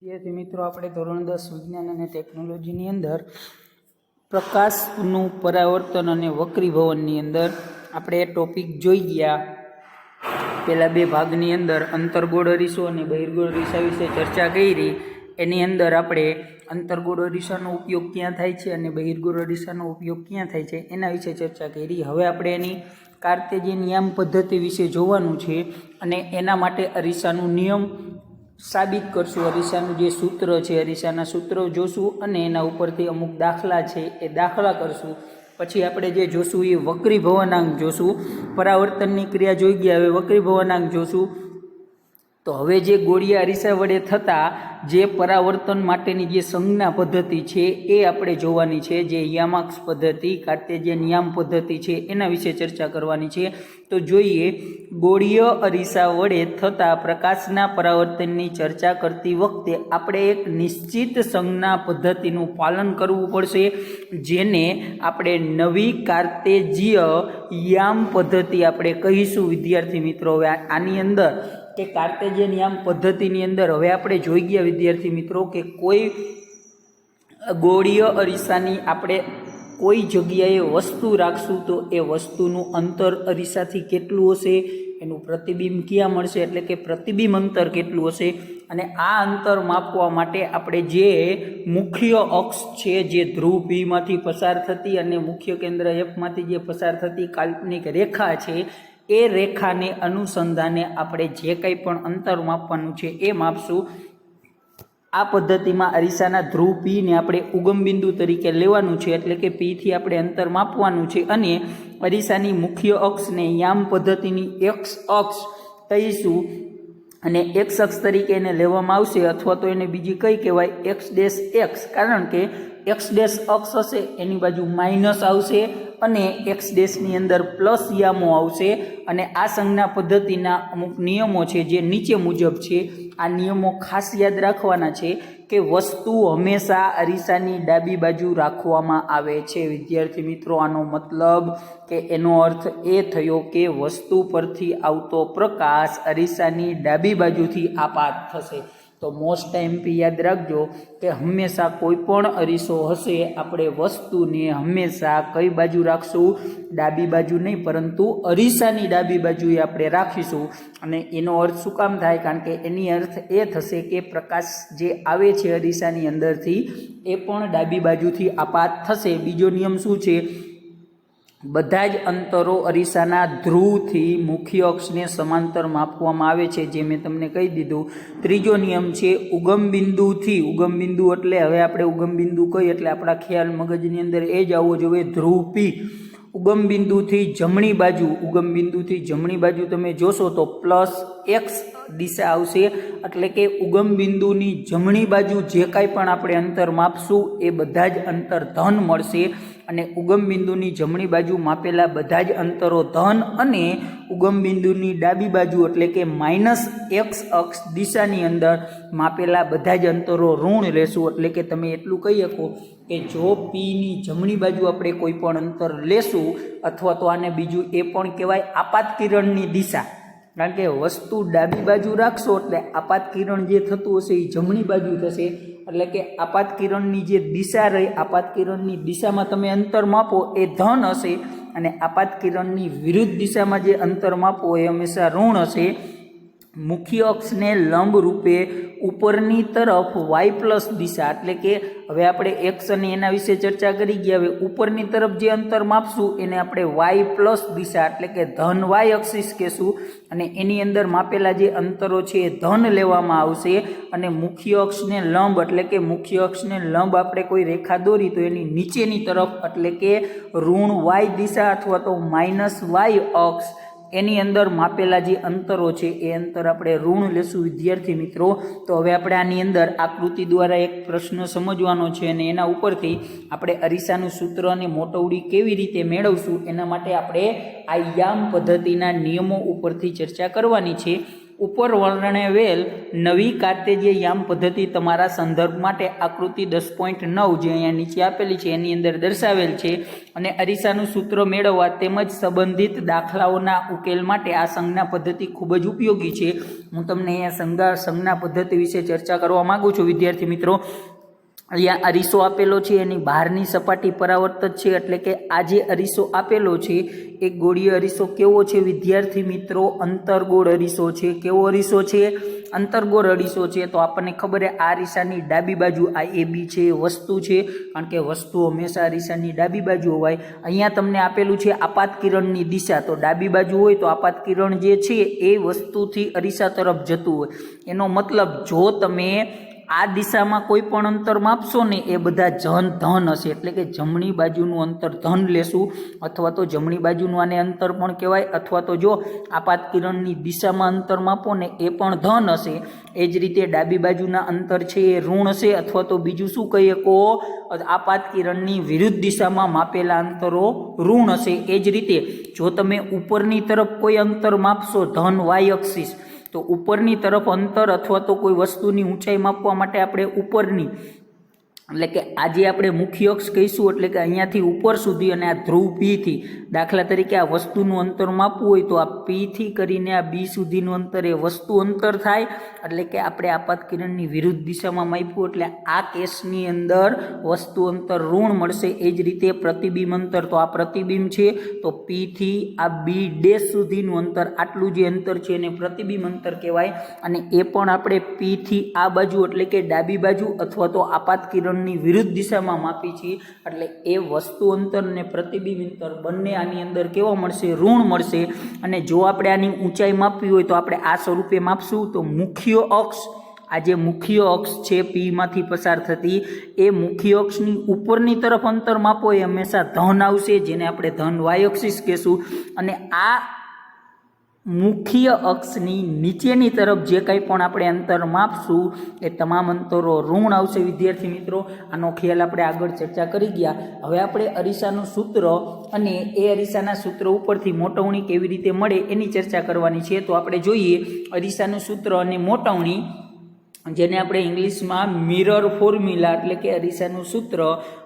વિદ્યાર્થી મિત્રો, આપણે ધોરણ 10 વિજ્ઞાન અને ટેકનોલોજીની અંદર પ્રકાશનું પરાવર્તન અને વક્રીભવનની અંદર આપણે ટોપિક જોઈ ગયા. પહેલા બે ભાગની અંદર અંતર્ગોળ અરીસો અને બહિર્ગોળ અરીસા વિશે ચર્ચા કરી. એની અંદર આપણે અંતર્ગોળ અરીસાનો ઉપયોગ ક્યાં થાય છે અને બહિર્ગોળ અરીસાનો ઉપયોગ ક્યાં થાય છે એના વિશે ચર્ચા કરી. હવે આપણે એની કાર્તેજીયન નિયમ પદ્ધતિ વિશે જોવાનું છે અને એના માટે અરીસાનું નિયમ સાબિત કરશું. અરીસાનું જે સૂત્ર છે, અરીસાના સૂત્રો જોશું અને એના ઉપરથી અમુક દાખલા છે એ દાખલા કરશું. પછી આપણે જે જોશું એ વક્રીભવનાંક જોશું. પરાવર્તનની ક્રિયા જોઈ ગયા, હવે વક્રીભવનાંક જોશું. તો હવે જે ગોળીયા અરીસા વડે થતા જે પરાવર્તન માટેની જે સંજ્ઞા પદ્ધતિ છે એ આપણે જોવાની છે. જે યામાક્ષ પદ્ધતિ, કાર્તેજીયન નિયમ પદ્ધતિ છે એના વિશે ચર્ચા કરવાની છે. તો જોઈએ, ગોળીય અરીસા વડે થતા પ્રકાશના પરાવર્તનની ચર્ચા કરતી વખતે આપણે એક નિશ્ચિત સંજ્ઞા પદ્ધતિનું પાલન કરવું પડશે, જેને આપણે નવી કાર્તેજીય યામ પદ્ધતિ આપણે કહીશું. વિદ્યાર્થી મિત્રો, હવે આની અંદર કે કાર્તેજીયન યામ પદ્ધતિની અંદર હવે આપણે જોઈ ગયા વિદ્યાર્થી મિત્રો કે કોઈ ગોળીય અરીસાની આપણે કોઈ જગ્યાએ વસ્તુ રાખશું તો એ વસ્તુનું અંતર અરીસાથી કેટલું હશે, એનું પ્રતિબિંબ ક્યાં મળશે, એટલે કે પ્રતિબિંબ અંતર કેટલું હશે. અને આ અંતર માપવા માટે આપણે જે મુખ્ય અક્ષ છે, જે ધ્રુવ Pમાંથી પસાર થતી અને મુખ્ય કેન્દ્ર Fમાંથી જે પસાર થતી કાલ્પનિક રેખા છે, એ રેખાને અનુસંધાને આપણે જે કંઈ પણ અંતર માપવાનું છે એ માપશું. આ પદ્ધતિમાં અરીસાના ધ્રુવ Pને આપણે ઉગમ બિંદુ તરીકે લેવાનું છે, એટલે કે Pથી આપણે અંતર માપવાનું છે. અને અરીસાની મુખ્ય અક્ષને યામ પદ્ધતિની એક્સ અક્ષ કહીશું અને એક્સ અક્ષ તરીકે એને લેવામાં આવશે, અથવા તો એને બીજી કઈ કહેવાય, x'(x), કારણ કે x' અક્ષ હશે એની બાજુ માઇનસ આવશે અને x' અંદર પ્લસ યામો આવશે. અને આ સંજ્ઞા પદ્ધતિના અમુક નિયમો છે જે નીચે મુજબ છે. આ નિયમો ખાસ યાદ રાખવાના છે કે વસ્તુ હંમેશા અરીસાની ડાબી બાજુ રાખવામાં આવે છે. વિદ્યાર્થી મિત્રો, આનો મતલબ કે એનો અર્થ એ થયો કે વસ્તુ પરથી આવતો પ્રકાશ અરીસાની ડાબી બાજુથી આપાત થશે. તો મોસ્ટ MP યાદ રાખજો કે હંમેશા કોઈ પણ અરીસો હશે, આપણે વસ્તુને હંમેશા કઈ બાજુ રાખશું, ડાબી બાજુ નહીં પરંતુ અરીસાની ડાબી બાજુએ આપણે રાખીશું. અને એનો અર્થ શું કામ થાય, કારણ કે એની અર્થ એ થશે કે પ્રકાશ જે આવે છે અરીસાની અંદરથી એ પણ ડાબી બાજુથી આપાત થશે. બીજો નિયમ શું છે, બધા જ અંતરો અરીસાના ધ્રુવથી મુખ્ય અક્ષને સમાંતર માપવામાં આવે છે, જે મેં તમને કહી દીધું. ત્રીજો નિયમ છે ઉગમ બિંદુથી, ઉગમ બિંદુ એટલે હવે આપણે ઉગમ બિંદુ કહીએ એટલે આપણા ખ્યાલ મગજની અંદર એ જ આવવો જોઈએ, ધ્રુવ P. ઉગમ બિંદુથી જમણી બાજુ, ઉગમ બિંદુથી જમણી બાજુ તમે જોશો તો +x દિશા આવશે, એટલે કે ઉગમ બિંદુની જમણી બાજુ જે કાંઈ પણ આપણે અંતર માપશું એ બધા જ અંતર ધન મળશે. અને ઉગમ બિંદુની જમણી બાજુ માપેલા બધા જ અંતરો ધન અને ઉગમ બિંદુની ડાબી બાજુ એટલે કે -x અક્ષ દિશાની અંદર માપેલા બધા જ અંતરો ઋણ લેશું. એટલે કે તમે એટલું કહી શકો કે જો Pની જમણી બાજુ આપણે કોઈ પણ અંતર લેશું, અથવા તો આને બીજું એ પણ કહેવાય આપાત કિરણની દિશા, કારણ કે વસ્તુ ડાબી બાજુ રાખશો એટલે આપાત કિરણ જે થતું હશે એ જમણી બાજુ થશે. એટલે કે આપાત કિરણની જે દિશા રહી, આપાત કિરણની દિશામાં તમે અંતર માપો એ ધન હશે અને આપાત કિરણની વિરુદ્ધ દિશામાં જે અંતર માપો એ હંમેશા ઋણ હશે. મુખ્ય અક્ષને લંબ રૂપે ઉપરની તરફ y+ દિશા, એટલે કે હવે આપણે x અને એના વિશે ચર્ચા કરી ગયા. હવે ઉપરની તરફ જે અંતર માપશું એને આપણે y+ દિશા એટલે કે ધન y એક્સિસ કહેશું. અને એની અંદર માપેલા જે અંતરો છે એ ધન લેવામાં આવશે. અને મુખ્ય અક્ષને લંબ એટલે કે મુખ્ય અક્ષને લંબ આપણે કોઈ રેખા દોરી તો એની નીચેની તરફ એટલે કે ઋણ y દિશા અથવા તો -y અક્ષ, એની અંદર માપેલા જે અંતરો છે એ અંતર આપણે ઋણ લેશું. વિદ્યાર્થી મિત્રો, તો હવે આપણે આની અંદર આકૃતિ દ્વારા એક પ્રશ્ન સમજવાનો છે અને એના ઉપરથી આપણે અરીસાનું સૂત્ર અને મોટવડી કેવી રીતે મેળવશું એના માટે આપણે આ યામ પદ્ધતિના નિયમો ઉપરથી ચર્ચા કરવાની છે. ઉપર વર્ણવેલ નવી કાર્તેજીય યામ પદ્ધતિ તમારા સંદર્ભ માટે આકૃતિ 10.9 જે અહીંયા નીચે આપેલી છે એની અંદર દર્શાવેલ છે અને અરીસાનું સૂત્ર મેળવવા તેમજ સંબંધિત દાખલાઓના ઉકેલ માટે આ સંજ્ઞા પદ્ધતિ ખૂબ જ ઉપયોગી છે. હું તમને અહીંયા સંજ્ઞા પદ્ધતિ વિશે ચર્ચા કરવા માગું છું વિદ્યાર્થી મિત્રો. અહીંયા અરીસો આપેલો છે, એની બહારની સપાટી પરાવર્તક છે, એટલે કે આ જે અરીસો આપેલો છે એ ગોળીય અરીસો કેવો છે વિદ્યાર્થી મિત્રો? અંતરગોળ અરીસો છે. કેવો અરીસો છે? અંતરગોળ અરીસો છે. તો આપણને ખબર છે આ અરીસાની ડાબી બાજુ આ AB છે વસ્તુ છે, કારણ કે વસ્તુ હંમેશા અરીસાની ડાબી બાજુ હોય. અહીંયા તમને આપેલું છે આપાત કિરણની દિશા, તો ડાબી બાજુ હોય તો આપાત કિરણ જે છે એ વસ્તુથી અરીસા તરફ જતું હોય. એનો મતલબ જો તમે આ દિશામાં કોઈ પણ અંતર માપશો ને એ બધા ધન હશે, એટલે કે જમણી બાજુનું અંતર ધન લેશું, અથવા તો જમણી બાજુનું આને અંતર પણ કહેવાય, અથવા તો જો આપાત કિરણની દિશામાં અંતર માપો ને એ પણ ધન હશે. એ જ રીતે ડાબી બાજુના અંતર છે એ ઋણ હશે, અથવા તો બીજું શું કહીએ કો આપાત કિરણની વિરુદ્ધ દિશામાં માપેલા અંતરો ઋણ હશે. એ જ રીતે જો તમે ઉપરની તરફ કોઈ અંતર માપશો ધન વાય એક્સિસ, તો ઉપરની તરફ અંતર અથવા તો કોઈ વસ્તુની ઊંચાઈ માપવા માટે આપણે ઉપરની એટલે કે આજે આપણે મુખ્ય અક્ષ કહીશું, એટલે કે અહીંયાથી ઉપર સુધી અને આ ધ્રુવ P થી, દાખલા તરીકે આ વસ્તુનું અંતર માપવું હોય તો આ P થી કરીને આ B સુધીનું અંતર એ વસ્તુ અંતર થાય, એટલે કે આપણે આપાત કિરણની વિરુદ્ધ દિશામાં માપ્યું એટલે આ કેસની અંદર વસ્તુ અંતર ઋણ મળશે. એ જ રીતે પ્રતિબિંબ અંતર, તો આ પ્રતિબિંબ છે તો P થી આ B' સુધીનું અંતર, આટલું જે અંતર છે એને પ્રતિબિંબ અંતર કહેવાય. અને એ પણ આપણે P થી આ બાજુ એટલે કે ડાબી બાજુ અથવા તો આપાત કિરણ ની વિરુદ્ધ દિશામાં માપી છે, એટલે એ વસ્તુ અંતર ને પ્રતિબિંબ અંતર બંને આની અંદર કેવા મળશે? ઋણ મળશે. અને જો આપણે આની ઊંચાઈ માપવી હોય તો આપણે આ સ્વરૂપે માપશું. તો મુખ્ય અક્ષ, આ જે મુખ્ય અક્ષ છે P માંથી પસાર થતી, એ મુખ્ય અક્ષની ઉપરની તરફ અંતર માપો એ હંમેશા ધન આવશે, જેને આપણે ધન વાય એક્સિસ કહેશું. અને આ મુખ્ય અક્ષની નીચેની તરફ જે કંઈ પણ આપણે અંતર માપશું એ તમામ અંતરો ઋણ આવશે. વિદ્યાર્થી મિત્રો, આનો ખ્યાલ આપણે આગળ ચર્ચા કરી ગયા. હવે આપણે અરીસાનું સૂત્ર અને એ અરીસાના સૂત્ર ઉપરથી મોટવણી કેવી રીતે મળે એની ચર્ચા કરવાની છે. તો આપણે જોઈએ અરીસાનું સૂત્ર અને મોટવણી, જેને આપણે ઇંગ્લિશમાં મિરર ફોર્મ્યુલા એટલે કે અરીસાનું સૂત્ર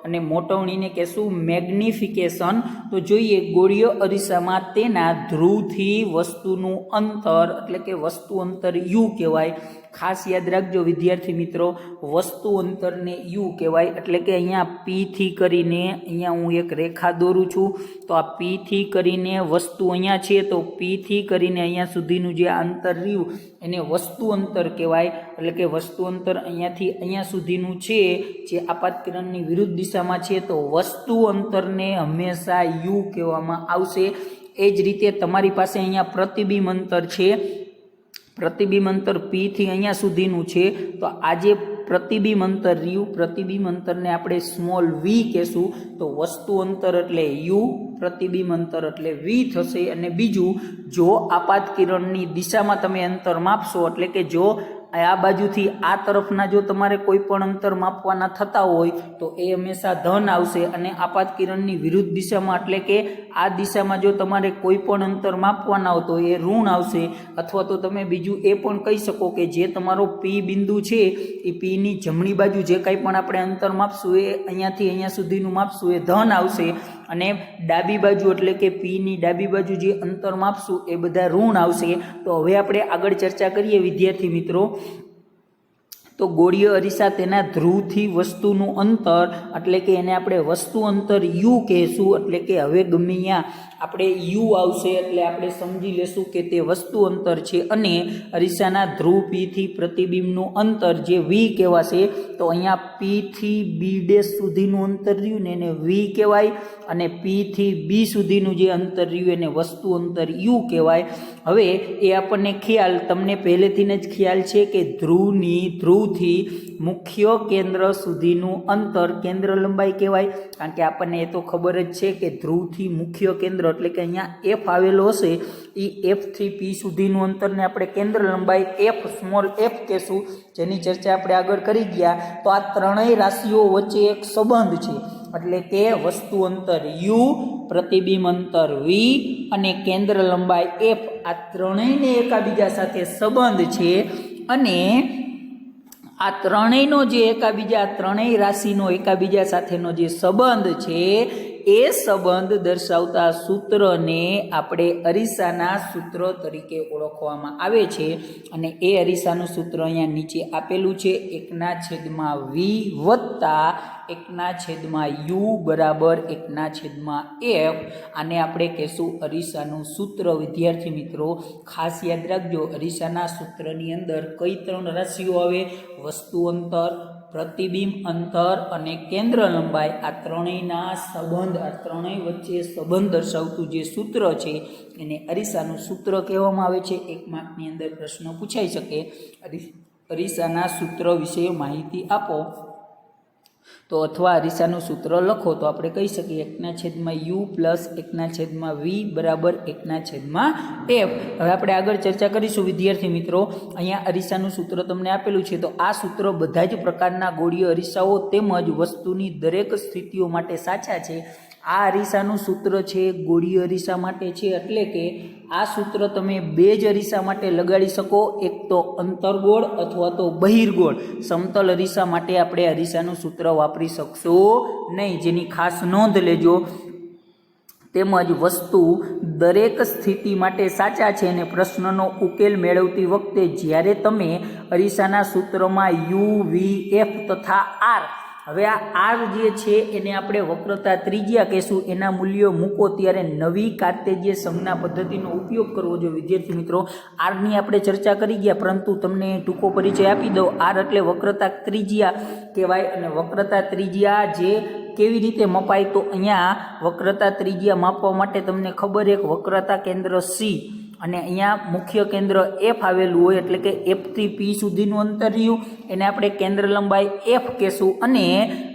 અને મોટવણીને કહેશું મેગ્નિફિકેશન. તો જોઈએ ગોળીય અરીસામાં તેના ધ્રુવથી વસ્તુનું અંતર એટલે કે વસ્તુ અંતર U કહેવાય. ખાસ યાદ રાખજો વિદ્યાર્થી મિત્રો, વસ્તુ અંતરને U કહેવાય. એટલે કે અહીંયા P થી કરીને, અહીંયા હું એક રેખા દોરું છું, તો આ P થી કરીને વસ્તુ અહીંયા છે, તો P થી કરીને અહીંયા સુધીનું જે અંતર રહ્યું એને વસ્તુ અંતર કહેવાય. એટલે કે વસ્તુ અંતર અહીંયાથી અહીંયા સુધીનું છે જે આપાત કિરણની વિરુદ્ધ દિશામાં છે, તો વસ્તુ અંતરને હંમેશા U કહેવામાં આવશે. એ જ રીતે તમારી પાસે અહીંયા પ્રતિબિંબ અંતર છે, પ્રતિબિંબ અંતર P થી અહીંયા સુધીનું છે, તો આ જે પ્રતિબિંબ અંતર રહ્યું, પ્રતિબિંબ અંતરને આપણે સ્મોલ v કહેશું. તો વસ્તુ અંતર એટલે U, પ્રતિબિંબ અંતર એટલે v થશે. અને બીજું, જો આપાત કિરણની દિશામાં તમે અંતર માપશો, એટલે કે જો આ બાજુથી આ તરફના જો તમારે કોઈ પણ અંતર માપવાના થતા હોય તો એ હંમેશા ધન આવશે. અને આપાત કિરણની વિરુદ્ધ દિશામાં એટલે કે આ દિશામાં જો તમારે કોઈ પણ અંતર માપવાના હોય તો એ ઋણ આવશે. અથવા તો તમે બીજું એ પણ કહી શકો કે જે તમારો P બિંદુ છે એ P ની જમણી બાજુ જે કંઈ પણ આપણે અંતર માપશું એ અહીંયાથી અહીંયા સુધીનું માપશું એ ધન આવશે. અને ડાબી બાજુ એટલે કે P ની ડાબી બાજુ જે અંતર માપશું એ બધા ઋણ આવશે. તો હવે આપણે આગળ ચર્ચા કરીએ વિદ્યાર્થી મિત્રો. તો ગોળીય અરીસા તેના ધ્રુવથી વસ્તુનું અંતર એટલે કે એને આપણે વસ્તુ અંતર U કહેશું. એટલે કે હવે ગમે અહીંયા આપણે U આવશે એટલે આપણે સમજી લેશું કે તે વસ્તુ અંતર છે. અને અરીસાના ધ્રુવ P થી પ્રતિબિંબનું અંતર જે V કહેવાશે. તો અહીંયા P થી B' સુધીનું અંતર રહ્યું ને એને V કહેવાય, અને P થી B સુધીનું જે અંતર રહ્યું એને વસ્તુ અંતર U કહેવાય. હવે એ આપણને ખ્યાલ, તમને પહેલેથી જ ખ્યાલ છે કે ધ્રુવથી મુખ્ય કેન્દ્ર સુધીનું અંતર કેન્દ્ર લંબાઈ કહેવાય. કારણ કે આપણને એ તો ખબર જ છે કે ધ્રુવથી મુખ્ય કેન્દ્ર એટલે કે અહીંયા F આવેલો હશે, એ F થી P સુધીનું અંતરને આપણે કેન્દ્ર લંબાઈ F સ્મોલ f કહેશું, જેની ચર્ચા આપણે આગળ કરી ગયા. તો આ ત્રણેય રાશિઓ વચ્ચે એક સંબંધ છે, એટલે કે વસ્તુ અંતર U, પ્રતિબિંબ અંતર V અને કેન્દ્ર લંબાઈ એફ આ ત્રણેયને એકાબીજા સાથે સંબંધ છે અને આ ત્રણેયનો જે એકાબીજા ત્રણેય રાશિનો એકાબીજા સાથેનો જે સંબંધ છે એ સંબંધ દર્શાવતા સૂત્રને આપણે અરીસાના સૂત્ર તરીકે ઓળખવામાં આવે છે અને એ અરીસાનું સૂત્ર અહીંયા નીચે આપેલું છે 1/v વત્તા 1/u બરાબર 1/f. આને આપણે કહેશું અરીસાનું સૂત્ર. વિદ્યાર્થી મિત્રો ખાસ યાદ રાખજો, અરીસાના સૂત્રની અંદર કઈ ત્રણ રાશિઓ આવે? વસ્તુ અંતર, પ્રતિબિંબ અંતર અને કેન્દ્ર લંબાઈ. આ ત્રણેયના સંબંધ, આ ત્રણેય વચ્ચે સંબંધ દર્શાવતું જે સૂત્ર છે એને અરીસાનું સૂત્ર કહેવામાં આવે છે. 1 માર્કની અંદર પ્રશ્ન પૂછાઈ શકે, અરીસાના સૂત્ર વિશે માહિતી આપો. તો અથવા અરીસાનું સૂત્ર લખો તો આપણે કહી શકીએ 1/u પ્લસ 1/v બરાબર 1/f. હવે આપણે આગળ ચર્ચા કરીશું વિદ્યાર્થી મિત્રો. અહીંયા અરીસાનું સૂત્ર તમને આપેલું છે, તો આ સૂત્ર બધા જ પ્રકારના ગોળીય અરીસાઓ તેમજ વસ્તુની દરેક સ્થિતિઓ માટે સાચા છે. આ અરીસાનું સૂત્ર છે ગોળીય અરીસા માટે છે, એટલે કે આ સૂત્ર તમે બે જ અરીસા માટે લગાડી શકો, એક તો અંતર્ગોળ અથવા તો બહિર્ગોળ. સમતલ અરીસા માટે આપણે અરીસાનું સૂત્ર વાપરી શકશો નહીં, જેની ખાસ નોંધ લેજો. તેમજ વસ્તુ દરેક સ્થિતિ માટે સાચા છે અને પ્રશ્નનો ઉકેલ મેળવતી વખતે જ્યારે તમે અરીસાના સૂત્રમાં યુ, વી, એફ તથા આર, હવે આ આર જે છે એને આપણે વક્રતા ત્રિજ્યા કહેશું, એના મૂલ્યો મૂકો ત્યારે નવી કાર્તેજીય સંજ્ઞા પદ્ધતિનો ઉપયોગ કરવો જોઈએ. વિદ્યાર્થી મિત્રો આરની આપણે ચર્ચા કરી ગયા, પરંતુ તમને ટૂંકો પરિચય આપી દઉં. આર એટલે વક્રતા ત્રિજ્યા કહેવાય અને વક્રતા ત્રિજ્યા જે કેવી રીતે મપાય, તો અહીંયા વક્રતા ત્રિજ્યા માપવા માટે તમને ખબર, એક વક્રતા કેન્દ્ર સી અને અહીંયા મુખ્ય કેન્દ્ર એફ આવેલું હોય, એટલે કે એફ થી પી સુધીનું અંતર રહ્યું એને આપણે કેન્દ્ર લંબાઈ એફ કહેશું, અને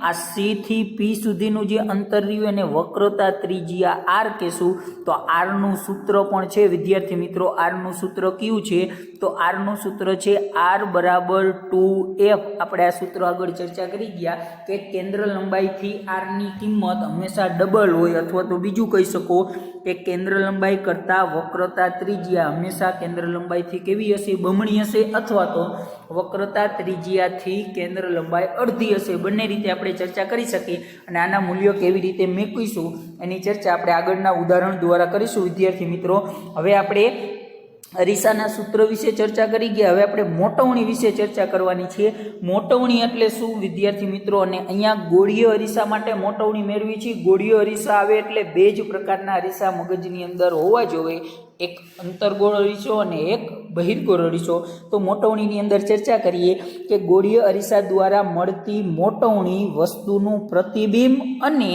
આ સી થી પી સુધીનું જે અંતર રહ્યું એને વક્રતા ત્રિજ્યા આર કહેશું. તો આરનું સૂત્ર પણ છે વિદ્યાર્થી મિત્રો. આરનું સૂત્ર કયું છે? તો આરનું સૂત્ર છે આર બરાબર 2f. આપણે આ સૂત્ર આગળ ચર્ચા કરી ગયા કે કેન્દ્ર લંબાઈથી આરની કિંમત હંમેશા ડબલ હોય, અથવા તો બીજું કહી શકો કે કેન્દ્ર લંબાઈ કરતાં વક્રતા ત્રિજ્યા હંમેશા કેન્દ્ર લંબાઈથી કેવી હશે? બમણી હશે, અથવા તો વક્રતા ત્રિજ્યાથી કેન્દ્ર લંબાઈ અડધી હશે. બંને રીતે આપણે ચર્ચા કરી શકીએ અને આના મૂલ્યો કેવી રીતે મેળવીશું એની ચર્ચા આપણે આગળના ઉદાહરણ દ્વારા કરીશું વિદ્યાર્થી મિત્રો. હવે આપણે અરીસાના સૂત્ર વિશે ચર્ચા કરી ગયા, હવે આપણે મોટવણી વિશે ચર્ચા કરવાની છે. મોટવણી એટલે શું વિદ્યાર્થી મિત્રો? અને અહીંયા ગોળીય અરીસા માટે મોટવણી મેળવી છે. ગોળીય અરીસા આવે એટલે બે જ પ્રકારના અરીસા મગજની અંદર હોવા જોઈએ, એક અંતર્ગોળ અરીસો અને એક બહિર્ગોળ અરીસો. તો મોટવણીની અંદર ચર્ચા કરીએ કે ગોળીય અરીસા દ્વારા મળતી મોટવણી વસ્તુનું પ્રતિબિંબ અને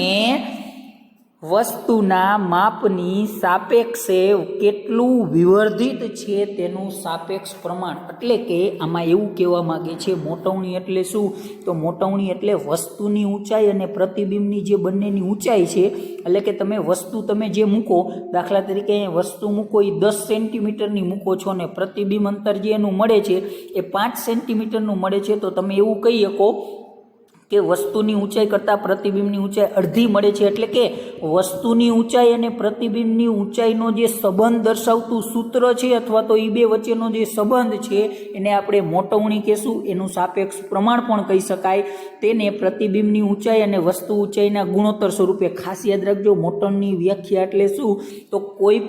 વસ્તુના માપની સાપેક્ષે કેટલું વિવર્ધિત છે તેનું સાપેક્ષ પ્રમાણ. એટલે કે આમાં એવું કહેવા માગે છે મોટવણી એટલે શું? તો મોટવણી એટલે વસ્તુની ઊંચાઈ અને પ્રતિબિંબની જે બંનેની ઊંચાઈ છે, એટલે કે તમે વસ્તુ તમે જે મૂકો, દાખલા તરીકે વસ્તુ મૂકો એ 10 સેન્ટીમીટરની મૂકો છો ને પ્રતિબિંબ અંતર જે એનું મળે છે એ 5 સેન્ટીમીટરનું મળે છે, તો તમે એવું કહી શકો કે વસ્તુની ઊંચાઈ કરતાં પ્રતિબિંબની ઊંચાઈ અડધી મળે છે. એટલે કે વસ્તુની ઊંચાઈ અને પ્રતિબિંબની ઊંચાઈનો જે સંબંધ દર્શાવતું સૂત્ર છે, અથવા તો એ બે વચ્ચેનો જે સંબંધ છે એને આપણે મોટવણી કહેશું. એનું સાપેક્ષ પ્રમાણ પણ કહી શકાય. તેને પ્રતિબિંબની ઊંચાઈ અને વસ્તુ ઊંચાઈના ગુણોત્તર સ્વરૂપે. ખાસ યાદ રાખજો, મોટવણીની વ્યાખ્યા એટલે શું? તો કોઈ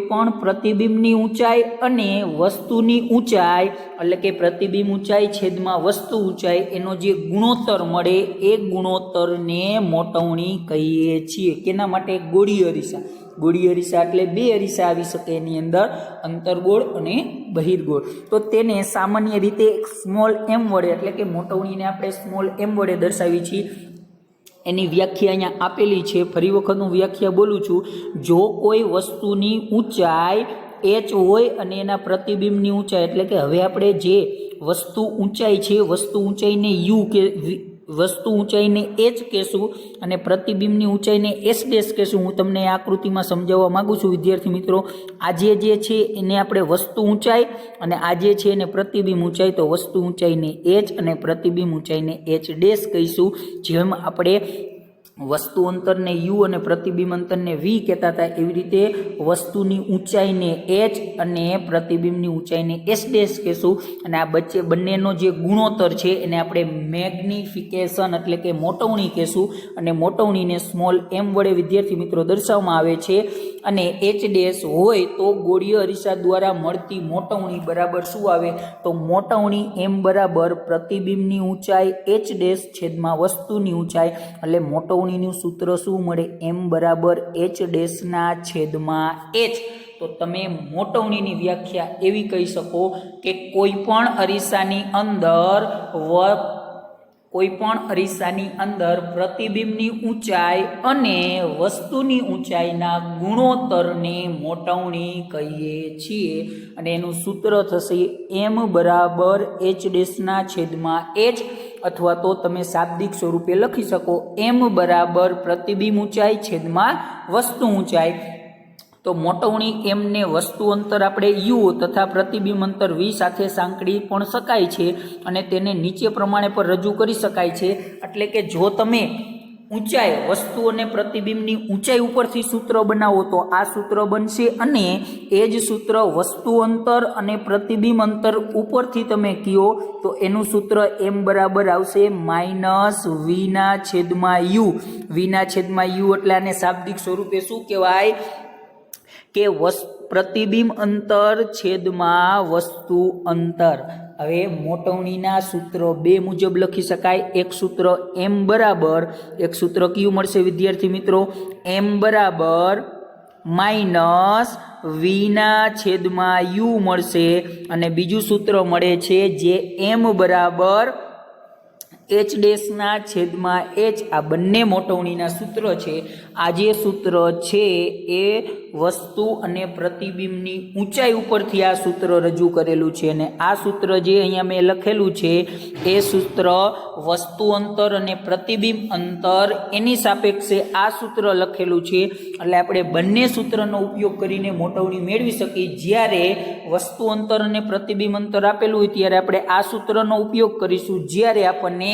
પણ પ્રતિબિંબની ઊંચાઈ અને વસ્તુની ઊંચાઈ, એટલે કે પ્રતિબિંબ ઊંચાઈ છેદમાં વસ્તુ ઊંચાઈ, એનો જે ગુણોત્તર મળે એ ગુણોત્તરને મોટવણી કહીએ છીએ. કેના માટે? ગોળીય અરીસા. ગોળીય અરીસા એટલે બે અરીસા આવી શકે એની અંદર, અંતર્ગોળ અને બહિર્ગોળ. તો તેને સામાન્ય રીતે સ્મોલ એમ વડે, એટલે કે મોટવણીને આપણે સ્મોલ એમ વડે દર્શાવી છીએ. એની વ્યાખ્યા અહીંયા આપેલી છે. ફરી વખત હું વ્યાખ્યા બોલું છું. જો કોઈ વસ્તુની ઊંચાઈ h હોય અને એના પ્રતિબિંબની ઊંચાઈ, એટલે કે હવે આપણે જે વસ્તુ ઊંચાઈ છે, વસ્તુ ઊંચાઈને u કે વસ્તુ ઊંચાઈને h કહેશું અને પ્રતિબિંબની ઊંચાઈને s ડેશ કહેશું. હું તમને આ આકૃતિમાં સમજાવવા માગું છું વિદ્યાર્થી મિત્રો. આજે જે છે એને આપણે વસ્તુ ઊંચાઈ અને આજે છે એને પ્રતિબિંબ ઊંચાઈ, તો વસ્તુ ઊંચાઈને h અને પ્રતિબિંબ ઊંચાઈને h ડેશ કહીશું. જેમ આપણે વસ્તુ અંતરને યુ અને પ્રતિબિંબ અંતરને વી કહેતા હતા, એવી રીતે વસ્તુની ઊંચાઈને એચ અને પ્રતિબિંબની ઊંચાઈને એસ ડેશ કહેશું. અને આ બંનેનો જે ગુણોત્તર છે એને આપણે મેગ્નિફિકેશન એટલે કે મોટવણી કહેશું. અને મોટવણીને સ્મોલ એમ વડે વિદ્યાર્થી મિત્રો દર્શાવવામાં આવે છે. અને એચ ડેશ હોય તો ગોળીય અરીસા દ્વારા મળતી મોટવણી બરાબર શું આવે? તો મોટવણી એમ બરાબર પ્રતિબિંબની ઊંચાઈ એચ ડેશ છેદમાં વસ્તુની ઊંચાઈ. એટલે મોટવણીનું સૂત્ર શું મળે? એમ બરાબર એચ ડેશના છેદમાં એચ. તો તમે મોટવણીની વ્યાખ્યા એવી કહી શકો કે કોઈ પણ અરીસાની અંદર પ્રતિબિંબની ઊંચાઈ અને વસ્તુની ઊંચાઈના ગુણોત્તરને મોટવણી કહીએ છીએ. અને એનું સૂત્ર થશે એમ બરાબર એચ ડેશના છેદમાં એચ, અથવા તો તમે શાબ્દિક સ્વરૂપે લખી શકો એમ બરાબર પ્રતિબિંબ ઊંચાઈ છેદમાં વસ્તુ ઊંચાઈ. તો મોટવણી એમને વસ્તુ અંતર આપણે યુ તથા પ્રતિબિંબ અંતર વી સાથે સાંકળી પણ શકાય છે અને તેને નીચે પ્રમાણે પર રજૂ કરી શકાય છે. એટલે કે જો તમે ઊંચાઈ વસ્તુ અને પ્રતિબિંબની ઊંચાઈ ઉપરથી સૂત્ર બનાવો તો આ સૂત્ર બનશે, અને એ જ સૂત્ર વસ્તુ અંતર અને પ્રતિબિંબ અંતર ઉપરથી તમે કહો તો એનું સૂત્ર એમ બરાબર આવશે માઇનસ વીના છેદમાં યુ. વીના છેદમાં યુ એટલે આને શાબ્દિક સ્વરૂપે શું કહેવાય કે પ્રતિબિંબ અંતર છેદમાં વસ્તુ અંતર. હવે મોટવણીના સૂત્ર બે મુજબ લખી શકાય. એક સૂત્ર એમ બરાબર, એક સૂત્ર કયું મળશે વિદ્યાર્થી મિત્રો? એમ બરાબર માઇનસ વીના છેદમાં યુ મળશે. અને બીજું સૂત્ર મળે છે જે એમ બરાબર એચ ડેશના છેદમાં એચ. આ બંને મોટવણીના સૂત્ર છે. આ જે સૂત્ર છે એ વસ્તુ અને પ્રતિબિંબની ઊંચાઈ ઉપરથી આ સૂત્ર રજૂ કરેલું છે. અને આ સૂત્ર જે અહીંયા મેં લખેલું છે એ સૂત્ર વસ્તુ અંતર અને પ્રતિબિંબ અંતર એની સાપેક્ષે આ સૂત્ર લખેલું છે. એટલે આપણે બંને સૂત્રનો ઉપયોગ કરીને મોટવણી મેળવી શકીએ. જ્યારે વસ્તુ અંતર અને પ્રતિબિંબ અંતર આપેલું હોય ત્યારે આપણે આ સૂત્રનો ઉપયોગ કરીશું. જ્યારે આપણને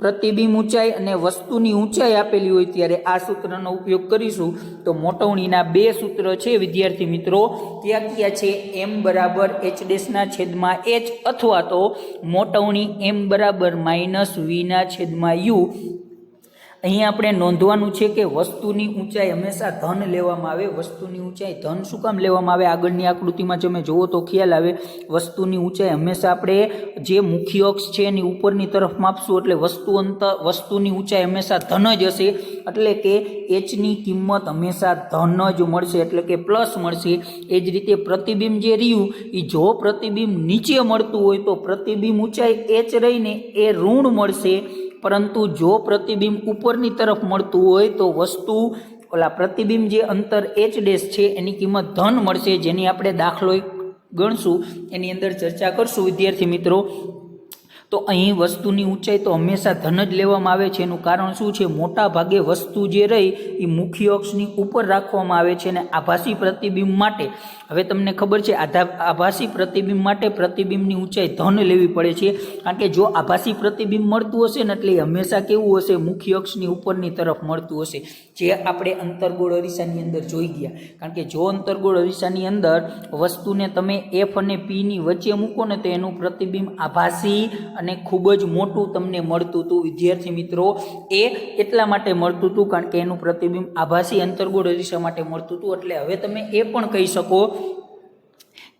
પ્રતિબિંબ ઊંચાઈ અને વસ્તુની ઊંચાઈ આપેલી હોય ત્યારે આ સૂત્રનો ઉપયોગ કરીશું. તો મોટવણીના બે સૂત્ર છે વિદ્યાર્થી મિત્રો, ત્યાં ક્યાં છે? એમ બરાબર એચ ડેશના છેદમાં એચ, અથવા તો મોટવણી એમ બરાબર માઇનસ વીના છેદમાં યુ. અહીં આપણે નોંધવાનું છે કે વસ્તુની ઊંચાઈ હંમેશા ધન લેવામાં આવે. વસ્તુની ઊંચાઈ ધન શું કામ લેવામાં આવે? આગળની આકૃતિમાં તમે જુઓ તો ખ્યાલ આવે. વસ્તુની ઊંચાઈ હંમેશા આપણે જે મુખ્ય અક્ષ છે એની ઉપરની તરફ માપશું, એટલે વસ્તુની ઊંચાઈ હંમેશા ધન જ હશે. એટલે કે એચની કિંમત હંમેશા ધન જ મળશે, એટલે કે પ્લસ મળશે. એ જ રીતે પ્રતિબિંબ જે રહ્યું એ જો પ્રતિબિંબ નીચે મળતું હોય તો પ્રતિબિંબ ઊંચાઈ એચ રહીને એ ઋણ મળશે. પરંતુ જો પ્રતિબિંબ ઉપરની તરફ મળતું હોય તો પ્રતિબિંબ જે અંતર એચ ડેશ છે એની કિંમત ધન મળશે, જેની આપણે દાખલો ગણશું એની અંદર ચર્ચા કરશું વિદ્યાર્થી મિત્રો. તો અહીં વસ્તુની ઊંચાઈ તો હંમેશા ધન જ લેવામાં આવે છે. એનું કારણ શું છે? મોટા ભાગે વસ્તુ જે રહી એ મુખ્ય અક્ષની ઉપર રાખવામાં આવે છે. અને આભાસી પ્રતિબિંબ માટે, હવે તમને ખબર છે, આભાસી પ્રતિબિંબ માટે પ્રતિબિંબની ઊંચાઈ ધન લેવી પડે છે. કારણ કે જો આભાસી પ્રતિબિંબ મળતું હશે ને એટલે હંમેશા કેવું હશે? મુખ્ય અક્ષની ઉપરની તરફ મળતું હશે, જે આપણે અંતર્ગોળ અરીસાની અંદર જોઈ ગયા. કારણ કે જો અંતર્ગોળ અરીસાની અંદર વસ્તુને તમે એફ અને પીની વચ્ચે મૂકો ને તો એનું પ્રતિબિંબ આભાસી અને ખૂબ જ મોટું તમને મળતું હતું વિદ્યાર્થી મિત્રો. એ એટલા માટે મળતું હતું કારણ કે એનું પ્રતિબિંબ આભાસી અંતર્ગોળ અરીસા માટે મળતું હતું. એટલે હવે તમે એ પણ કહી શકો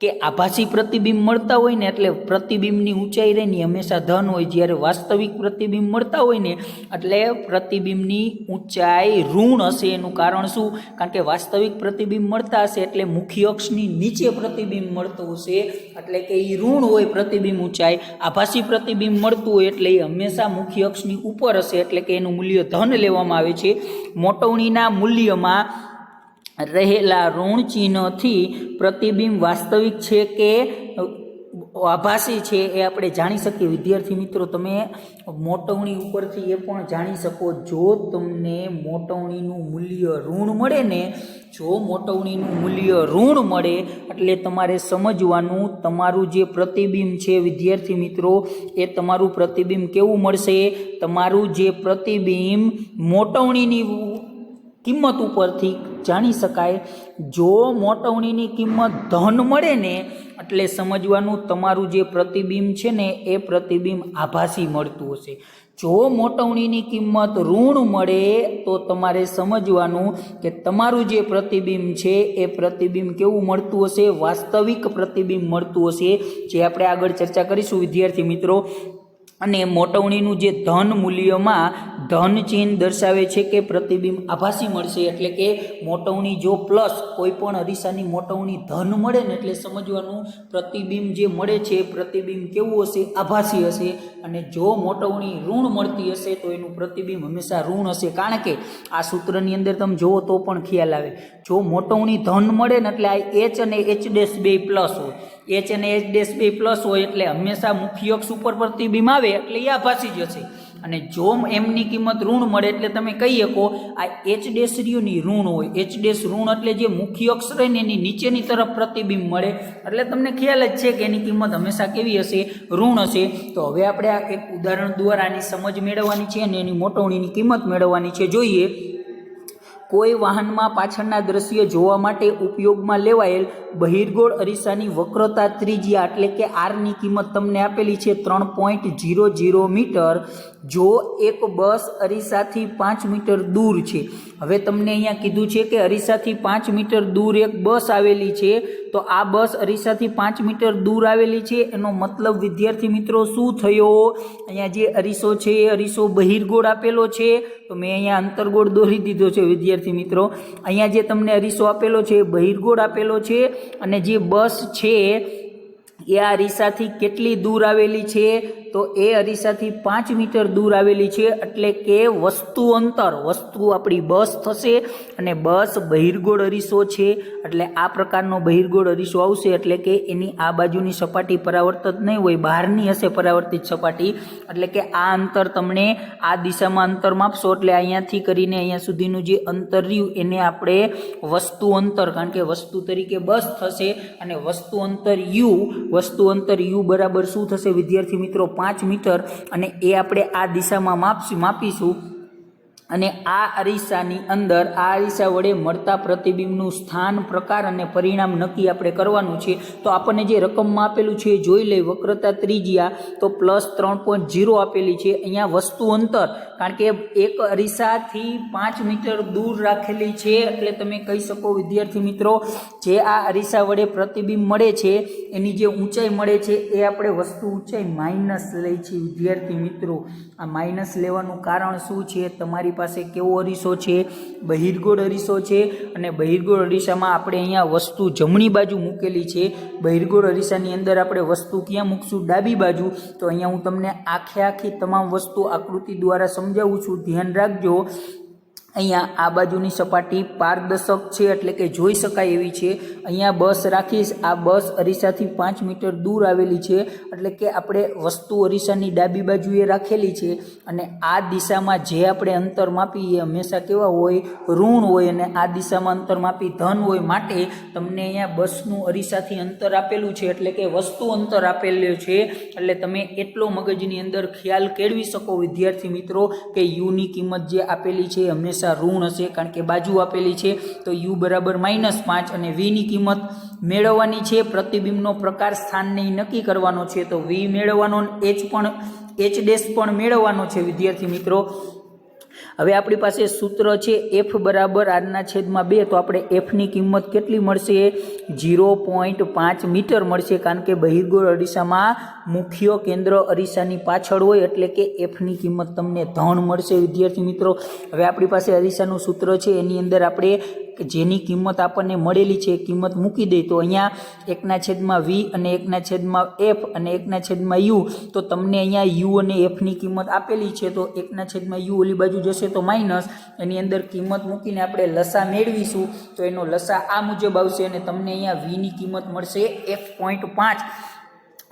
કે આભાસી પ્રતિબિંબ મળતા હોય ને એટલે પ્રતિબિંબની ઊંચાઈ રહે ને હંમેશા ધન હોય. જ્યારે વાસ્તવિક પ્રતિબિંબ મળતા હોય ને એટલે પ્રતિબિંબની ઊંચાઈ ઋણ હશે. એનું કારણ શું? કારણ કે વાસ્તવિક પ્રતિબિંબ મળતા હશે એટલે મુખ્ય અક્ષની નીચે પ્રતિબિંબ મળતું હશે, એટલે કે એ ઋણ હોય પ્રતિબિંબ ઊંચાઈ. આભાસી પ્રતિબિંબ મળતું હોય એટલે એ હંમેશા મુખ્ય અક્ષની ઉપર હશે, એટલે કે એનું મૂલ્ય ધન લેવામાં આવે છે. મોટવણીના મૂલ્યમાં રહેલા ઋણ ચિહ્નથી પ્રતિબિંબ વાસ્તવિક છે કે આભાસી છે એ આપણે જાણી શકીએ. વિદ્યાર્થી મિત્રો તમે મોટવણી ઉપરથી એ પણ જાણી શકો, જો તમને મોટવણીનું મૂલ્ય ઋણ મળે ને, જો મોટવણીનું મૂલ્ય ઋણ મળે એટલે તમારે સમજવાનું તમારું જે પ્રતિબિંબ છે વિદ્યાર્થી મિત્રો, એ તમારું પ્રતિબિંબ કેવું મળશે? તમારું જે પ્રતિબિંબ મોટવણીની કિંમત ઉપરથી જાણી શકાય. જો મોટવણીની કિંમત ધન મળે ને એટલે સમજવાનું તમારું જે પ્રતિબિંબ છે ને એ પ્રતિબિંબ આભાસી મળતું હશે. જો મોટવણીની કિંમત ઋણ મળે તો તમારે સમજવાનું કે તમારું જે પ્રતિબિંબ છે એ પ્રતિબિંબ કેવું મળતું હશે? વાસ્તવિક પ્રતિબિંબ મળતું હશે, જે આપણે આગળ ચર્ચા કરીશું વિદ્યાર્થી મિત્રો. અને મોટવણીનું જે ધન મૂલ્યમાં ધન ચિહ્ન દર્શાવે છે કે પ્રતિબિંબ આભાસી મળશે. એટલે કે મોટવણી જો પ્લસ કોઈ પણ અરીસાની મોટવણી ધન મળે ને એટલે સમજવાનું પ્રતિબિંબ જે મળે છે પ્રતિબિંબ કેવું હશે? આભાસી હશે. અને જો મોટવણી ઋણ મળતી હશે તો એનું પ્રતિબિંબ હંમેશા ઋણ હશે. કારણ કે આ સૂત્રની અંદર તમે જુઓ તો પણ ખ્યાલ આવે, જો મોટવણી ધન મળે ને એટલે આ એચ અને એચ ડેશ બે પ્લસ હોય, એચ અને એચ ડેશ બે પ્લસ હોય એટલે હંમેશા મુખ્ય અક્ષ ઉપર પ્રતિબિંબ આવે એટલે એ આભાસી જ હશે. અને જો એમની કિંમત ઋણ મળે એટલે તમે કહી શકો આ એચ ડેશ ની ઋણ હોય, એચ ડેશ ઋણ એટલે જે મુખ્ય અક્ષ રહે ને એની નીચેની તરફ પ્રતિબિંબ મળે એટલે તમને ખ્યાલ જ છે કે એની કિંમત હંમેશા કેવી હશે? ઋણ હશે. તો હવે આપણે આ એક ઉદાહરણ દ્વારા આની સમજ મેળવવાની છે અને એની મોટવણીની કિંમત મેળવવાની છે. જોઈએ, કોઈ વાહનમાં પાછળના દ્રશ્ય જોવા માટે ઉપયોગમાં લેવાયેલ બહિર્ગોળ અરીસાની વક્રતા ત્રિજ્યા એટલે કે આરની કિંમત તમને આપેલી છે 3.00 મીટર. જો એક બસ અરીસાથી 5 મીટર દૂર છે, હવે તમને અહીંયા કીધું છે કે અરીસાથી 5 મીટર દૂર એક બસ આવેલી છે, તો આ બસ અરીસાથી 5 મીટર દૂર આવેલી છે એનો મતલબ વિદ્યાર્થી મિત્રો શું થયો? અહીંયા જે અરીસો છે એ અરીસો બહિર્ગોળ આપેલો છે, તો મેં અહીંયા અંતર્ગોળ દોરી દીધો છે વિદ્યાર્થી મિત્રો. અહીંયા જે તમને અરીસો આપેલો છે બહિર્ગોળ આપેલો છે, અને જે બસ છે એ આ અરીસાથી કેટલી દૂર આવેલી છે? તો એ અરીસાથી 5 મીટર દૂર આવેલી છે. એટલે કે વસ્તુ અંતર, વસ્તુ આપણી બસ થશે અને બસ બહિર્ગોળ અરીસો છે એટલે આ પ્રકારનો બહિર્ગોળ અરીસો આવશે. એટલે કે એની આ બાજુની સપાટી પરાવર્તિત નહીં હોય, બહારની હશે પરાવર્તિત સપાટી. એટલે કે આ અંતર તમને આ દિશામાં અંતર માપશો એટલે અહીંયાથી કરીને અહીંયા સુધીનું જે અંતર રહ્યું એને આપણે વસ્તુ અંતર, કારણ કે વસ્તુ તરીકે બસ થશે અને વસ્તુ અંતર યુ બરાબર શું થશે વિદ્યાર્થી મિત્રો? 5 મીટર. અને એ આપણે આ દિશામાં માપીશું. અને આ અરીસાની અંદર આ અરીસા વડે મળતા પ્રતિબિંબનું સ્થાન, પ્રકાર અને પરિણામ નક્કી આપણે કરવાનું છે. તો આપણને જે રકમમાં આપેલું છે જોઈ લઈ. વક્રતા ત્રિજ્યા તો +3.0 આપેલી છે. અહીંયા વસ્તુ અંતર, કારણ કે એક અરીસાથી 5 મીટર દૂર રાખેલી છે એટલે તમે કહી શકો વિદ્યાર્થી મિત્રો જે આ અરીસા વડે પ્રતિબિંબ મળે છે એની જે ઊંચાઈ મળે છે એ આપણે વસ્તુ ઊંચાઈ માઇનસ લઈ છે વિદ્યાર્થી મિત્રો. આ માઇનસ લેવાનું કારણ શું છે? તમારી પાસે કેવો અરીસો છે? બહિર્ગોળ અરીસો છે. અને બહિર્ગોળ અરીસામાં આપણે અહીંયા વસ્તુ જમણી બાજુ મૂકેલી છે. બહિર્ગોળ અરીસાની અંદર આપણે વસ્તુ ક્યાં મૂકશું? ડાબી બાજુ. તો અહીંયા હું તમને આખી તમામ વસ્તુ આકૃતિ દ્વારા સમજાવું છું, ધ્યાન રાખજો. અહીંયા આ બાજુની સપાટી પારદર્શક છે એટલે કે જોઈ શકાય એવી છે. અહીંયા બસ રાખીશ, આ બસ અરીસાથી 5 મીટર દૂર આવેલી છે એટલે કે આપણે વસ્તુ અરીસાની ડાબી બાજુએ રાખેલી છે. અને આ દિશામાં જે આપણે અંતર માપી એ હંમેશા કેવા હોય? ઋણ હોય. અને આ દિશામાં અંતર માપી ધન હોય. માટે તમને અહીંયા બસનું અરીસાથી અંતર આપેલું છે એટલે કે વસ્તુ અંતર આપેલું છે. એટલે તમે એટલો મગજની અંદર ખ્યાલ કેળવી શકો વિદ્યાર્થી મિત્રો કે યુની કિંમત જે આપેલી છે હંમેશા ઋણ હશે, કારણ કે બાજુ આપેલી છે. તો u બરાબર -5 અને v ની કિંમત મેળવવાની છે. પ્રતિબિંબનો પ્રકાર સ્થાનને નક્કી કરવાનો છે. તો v મેળવવાનો, h ડેશ પણ મેળવવાનો છે વિદ્યાર્થી મિત્રો. હવે આપણી પાસે સૂત્ર છે f બરાબર r/2. તો આપણે f ની કિંમત કેટલી મળશે? 0.5 મીટર મળશે, કારણ કે બહિર્ગોળ અરીસામાં મુખ્ય કેન્દ્ર અરીસાની પાછળ હોય એટલે કે f ની કિંમત તમને ધન મળશે વિદ્યાર્થી મિત્રો. હવે આપણી પાસે અરીસાનું સૂત્ર છે એની અંદર આપણે જેની કિંમત આપણને મળેલી છે કિંમત મૂકી દઈ. તો અહીંયા 1/v અને 1/f અને 1/u. તો તમને અહીંયા u અને f ની કિંમત આપેલી છે તો 1/u ઓલી બાજુ જશે તો માઇનસ, એની અંદર કિંમત મૂકીને આપણે લસા મેળવીશું. તો એનો લસા આ મુજબ આવશે અને તમને અહીંયા v ની કિંમત મળશે 1.5.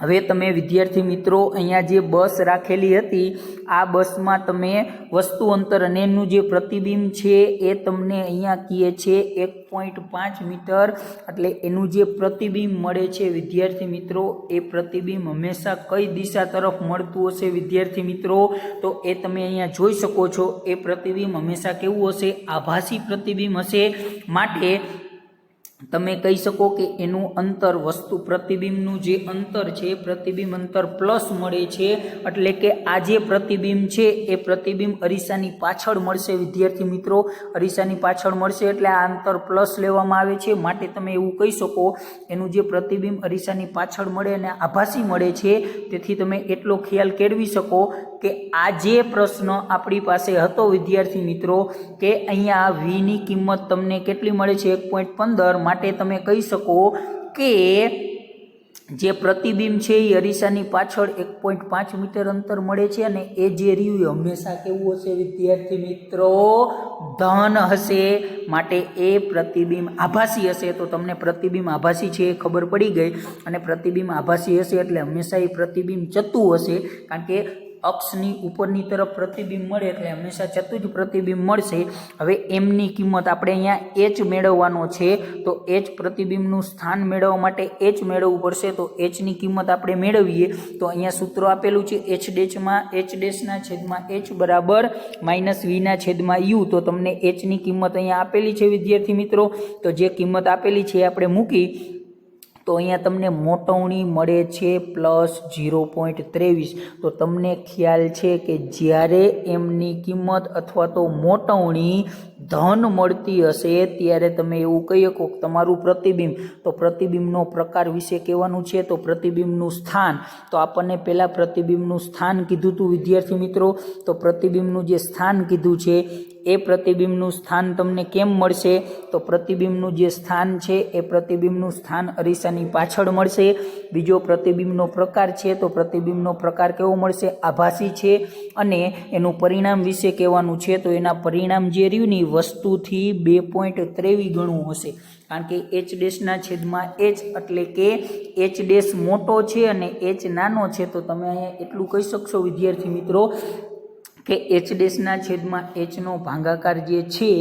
હવે તમે વિદ્યાર્થી મિત્રો અહીંયા જે બસ રાખેલી હતી આ બસમાં તમે વસ્તુ અંતર અને એનું જે પ્રતિબિંબ છે એ તમને અહીંયા કહે છે 1.5 મીટર, એટલે એનું જે પ્રતિબિંબ મળે છે વિદ્યાર્થી મિત્રો એ પ્રતિબિંબ હંમેશા કઈ દિશા તરફ મળતું હશે વિદ્યાર્થી મિત્રો? તો એ તમે અહીંયા જોઈ શકો છો, એ પ્રતિબિંબ હંમેશા કેવું હશે? આભાસી પ્રતિબિંબ હશે. માટે તમે કહી શકો કે એનું અંતર વસ્તુ પ્રતિબિંબનું જે અંતર છે પ્રતિબિંબ અંતર પ્લસ મળે છે, એટલે કે આ જે પ્રતિબિંબ છે એ પ્રતિબિંબ અરીસાની પાછળ મળશે વિદ્યાર્થી મિત્રો, અરીસાની પાછળ મળશે એટલે આ અંતર પ્લસ લેવામાં આવે છે. માટે તમે એવું કહી શકો એનું જે પ્રતિબિંબ અરીસાની પાછળ મળે અને આભાસી મળે છે, તેથી તમે એટલો ખ્યાલ કેળવી શકો કે આ જે પ્રશ્ન આપણી પાસે હતો વિદ્યાર્થી મિત્રો કે અહીંયા વીની કિંમત તમને કેટલી મળે છે? 1.15. માટે તમે કહી શકો કે જે પ્રતિબિંબ છે એ અરીસાની પાછળ 1.5 મીટર અંતર મળે છે અને એ જે રહ્યું એ હંમેશા કેવું હશે વિદ્યાર્થી મિત્રો? ધન હશે. માટે એ પ્રતિબિંબ આભાસી હશે. તો તમને પ્રતિબિંબ આભાસી છે એ ખબર પડી ગઈ, અને પ્રતિબિંબ આભાસી હશે એટલે હંમેશા એ પ્રતિબિંબ ચતું હશે, કારણ કે અક્ષની ઉપરની તરફ પ્રતિબિંબ મળે એટલે હંમેશા ચતુર્જ પ્રતિબિંબ મળશે. હવે એમની કિંમત આપણે અહીંયા એચ મેળવવાનો છે, તો એચ પ્રતિબિંબનું સ્થાન મેળવવા માટે એચ મેળવવું પડશે. તો એચની કિંમત આપણે મેળવીએ તો અહીંયા સૂત્ર આપેલું છે એચ ડેશના છેદમાં એચ બરાબર માઇનસ વીના છેદમાં યુ. તો તમને એચની કિંમત અહીંયા આપેલી છે વિદ્યાર્થી મિત્રો, તો જે કિંમત આપેલી છે આપણે મૂકી તો અહીંયા તમને મોટવણી મળે છે +0.23. તો તમને ખ્યાલ છે કે જ્યારે એમની કિંમત અથવા તો મોટવણી ધન મળતી હશે ત્યારે તમે એવું કહી શકો તમારું પ્રતિબિંબ, તો પ્રતિબિંબનો પ્રકાર વિશે કહેવાનું છે. તો પ્રતિબિંબનું સ્થાન, તો આપણને પહેલાં પ્રતિબિંબનું સ્થાન કીધું હતું વિદ્યાર્થી મિત્રો, તો પ્રતિબિંબનું જે સ્થાન કીધું છે એ પ્રતિબિંબનું સ્થાન તમને કેમ મળશે? તો પ્રતિબિંબનું જે સ્થાન છે એ પ્રતિબિંબનું સ્થાન અરીસાની પાછળ મળશે. બીજો પ્રતિબિંબનો પ્રકાર છે, તો પ્રતિબિંબનો પ્રકાર કેવો મળશે? આભાસી છે. અને એનું પરિણામ વિશે કહેવાનું છે, તો એના પરિણામ જે રહ્યું ને વસ્તુથી 2.23 ગણું હશે, કારણ કે એચ ડેશના છેદમાં એચ, એટલે કે એચ ડેશ મોટો છે અને એચ નાનો છે. તો તમે અહીંયા એટલું કહી શકશો વિદ્યાર્થી મિત્રો કે એચ ડેશના છેદમાં એચનો ભાગાકાર જે છે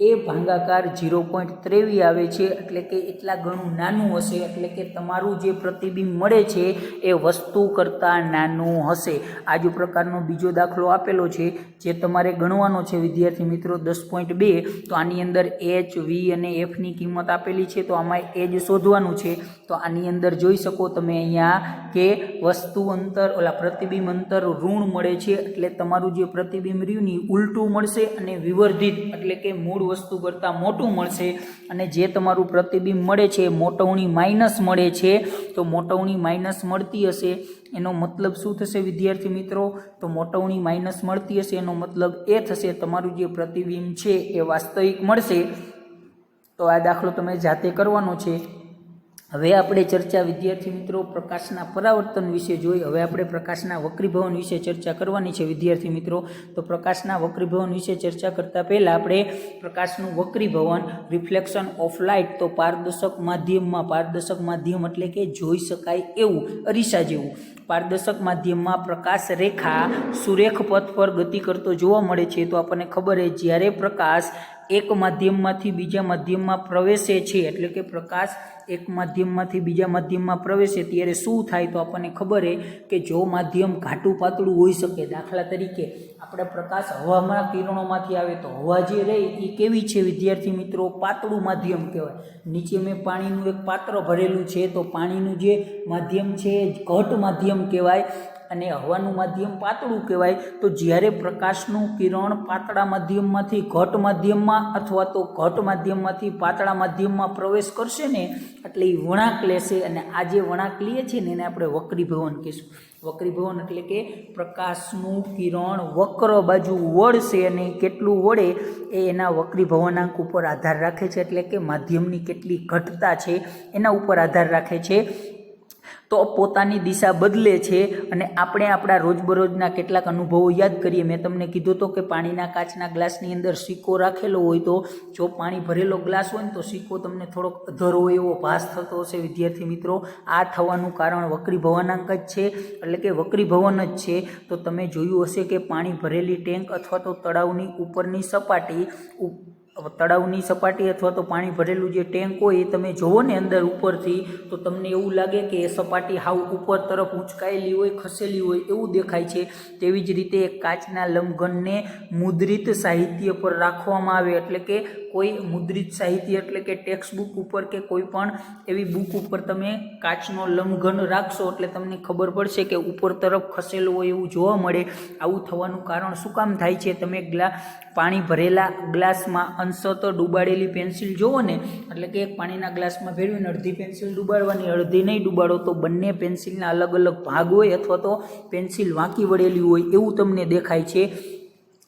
એ ભાગાકાર 0.23 આવે છે, એટલે કે એટલા ઘણું નાનું હશે, એટલે કે તમારું જે પ્રતિબિંબ મળે છે એ વસ્તુ કરતાં નાનું હશે. આ જ પ્રકારનો બીજો દાખલો આપેલો છે જે તમારે ગણવાનો છે વિદ્યાર્થી મિત્રો 10.2. તો આની અંદર એચ, વી અને એફની કિંમત આપેલી છે, તો આમાં એ જ શોધવાનું છે. તો આની અંદર જોઈ શકો તમે અહીંયા કે વસ્તુ અંતર પ્રતિબિંબ અંતર ઋણ મળે છે, એટલે તમારું જે પ્રતિબિંબ રહ્યું ને ઉલટું મળશે અને વિવર્ધિત એટલે કે મૂળ વસ્તુ કરતાં મોટું મળશે. અને જે તમારું પ્રતિબિંબ મળે છે મોટવણી માઇનસ મળે છે, તો મોટવણી માઇનસ મળતી હશે એનો મતલબ શું થશે વિદ્યાર્થી મિત્રો? તો મોટવણી માઇનસ મળતી હશે એનો મતલબ એ થશે તમારું જે પ્રતિબિંબ છે એ વાસ્તવિક મળશે. તો આ દાખલો તમે જાતે કરવાનો છે. હવે આપણે ચર્ચા વિદ્યાર્થી મિત્રો પ્રકાશના પરાવર્તન વિશે જોઈ. હવે આપણે પ્રકાશના વક્રીભવન વિશે ચર્ચા કરવાની છે વિદ્યાર્થી મિત્રો. તો પ્રકાશના વક્રીભવન વિશે ચર્ચા કરતાં પહેલાં આપણે પ્રકાશનું વક્રીભવન, રિફ્લેક્શન ઓફ લાઇટ, તો પારદર્શક માધ્યમ એટલે કે જોઈ શકાય એવું અરીસા જેવું પારદર્શક માધ્યમમાં પ્રકાશ રેખા સુરેખ પથ પર ગતિ કરતો જોવા મળે છે. તો આપણને ખબર છે જ્યારે પ્રકાશ એક માધ્યમમાંથી બીજા માધ્યમમાં પ્રવેશે છે, એટલે કે પ્રકાશ એક માધ્યમમાંથી બીજા માધ્યમમાં પ્રવેશે ત્યારે શું થાય? તો આપણને ખબર છે કે જો માધ્યમ ઘાટું પાતળું હોઈ શકે, દાખલા તરીકે આપણે પ્રકાશ હવાના કિરણોમાંથી આવે તો હવા જે રહી એ કેવી છે વિદ્યાર્થી મિત્રો? પાતળું માધ્યમ કહેવાય. નીચે મેં પાણીનું એક પાત્ર ભરેલું છે, તો પાણીનું જે માધ્યમ છે ઘટ માધ્યમ કહેવાય અને હવાનું માધ્યમ પાતળું કહેવાય. તો જ્યારે પ્રકાશનું કિરણ પાતળા માધ્યમમાંથી ઘટ માધ્યમમાં અથવા તો ઘટ માધ્યમમાંથી પાતળા માધ્યમમાં પ્રવેશ કરશે ને એટલે એ વળાંક લેશે, અને આ જે વળાંક લે છે ને એને આપણે વક્રીભવન કહીશું. વક્રીભવન એટલે કે પ્રકાશનું કિરણ વક્ર બાજુ વળશે, અને કેટલું વળે એ એના વક્રીભવનાંક ઉપર આધાર રાખે છે, એટલે કે માધ્યમની કેટલી ઘટતા છે એના ઉપર આધાર રાખે છે. તો પોતાની દિશા બદલે છે અને આપણે આપણા રોજબરોજના કેટલાક અનુભવો યાદ કરીએ. મેં તમને કીધું તો કે પાણીના કાચના ગ્લાસની અંદર સિક્કો રાખેલો હોય તો જો પાણી ભરેલો ગ્લાસ હોય ને તો સિક્કો તમને થોડોક અધર હોય એવો ભાસ થતો હશે વિદ્યાર્થી મિત્રો. આ થવાનું કારણ વક્રીભવનાંક જ છે, એટલે કે વક્રીભવન જ છે. તો તમે જોયું હશે કે પાણી ભરેલી ટેન્ક અથવા તો તળાવની ઉપરની સપાટી અથવા તો પાણી ભરેલું જે ટેન્ક હોય એ તમે જોવો ને અંદર ઉપરથી તો તમને એવું લાગે કે એ સપાટી હાવ ઉપર તરફ ઊંચકાયેલી હોય, ખસેલી હોય એવું દેખાય છે. તેવી જ રીતે એક કાચના લંબઘનને મુદ્રિત સાહિત્ય પર રાખવામાં આવે, એટલે કે કોઈ મુદ્રિત સાહિત્ય એટલે કે ટેક્સ્ટ બુક ઉપર કે કોઈ પણ એવી બુક ઉપર તમે કાચનો લંબઘન રાખશો એટલે તમને ખબર પડશે કે ઉપર તરફ ખસેલું હોય એવું જોવા મળે. આવું થવાનું કારણ શું કામ થાય છે? તમે પાણી ભરેલા ગ્લાસમાં અંશત ડૂબાડેલી પેન્સિલ જોવો ને, એટલે કે એક પાણીના ગ્લાસમાં ભેળવીને અડધી પેન્સિલ ડૂબાડવાની, અડધી નહીં ડૂબાડો તો બંને પેન્સિલના અલગ અલગ ભાગ હોય અથવા તો પેન્સિલ વાંકી વળેલી હોય એવું તમને દેખાય છે.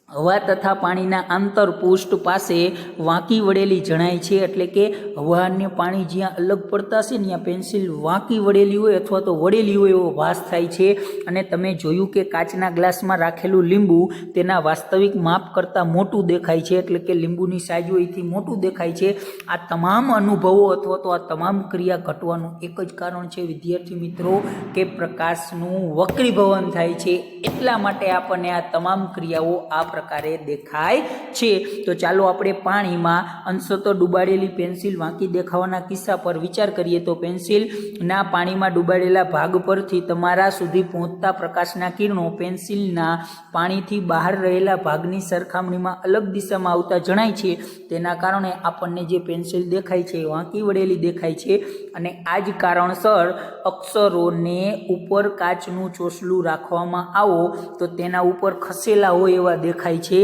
હવા તથા પાણીના આંતરપૃષ્ઠ પાસે વાંકી વળેલી જણાય છે, એટલે કે હવા અને પાણી જ્યાં અલગ પડતા હશે ને ત્યાં પેન્સિલ વાંકી વળેલી હોય અથવા તો વળેલી હોય એવો ભાસ થાય છે. અને તમે જોયું કે કાચના ગ્લાસમાં રાખેલું લીંબુ તેના વાસ્તવિક માપ કરતાં મોટું દેખાય છે, એટલે કે લીંબુની સાઈઝ હોય એથી મોટું દેખાય છે. આ તમામ અનુભવો અથવા તો આ તમામ ક્રિયા ઘટવાનું એક જ કારણ છે વિદ્યાર્થી મિત્રો કે પ્રકાશનું વક્રીભવન થાય છે. એટલા માટે આપણને આ તમામ ક્રિયાઓ આ પ્રકારે દેખાય છે. તો ચાલો આપણે પાણીમાં અંશત ડૂબાડેલી પેન્સિલ વાંકી દેખાવાના કિસ્સા પર વિચાર કરીએ. તો પેન્સિલના પાણીમાં ડૂબાડેલા ભાગ પરથી તમારા સુધી પહોંચતા પ્રકાશના કિરણો પેન્સિલના પાણીથી બહાર રહેલા ભાગની સરખામણીમાં અલગ દિશામાં આવતા જણાય છે. તેના કારણે આપણને જે પેન્સિલ દેખાય છે વાંકી વળેલી દેખાય છે. અને આ જ કારણસર અક્ષરોને ઉપર કાચનું ચોસલું રાખવામાં આવો તો તેના ઉપર ખસેલા હોય એવા દેખાય છે.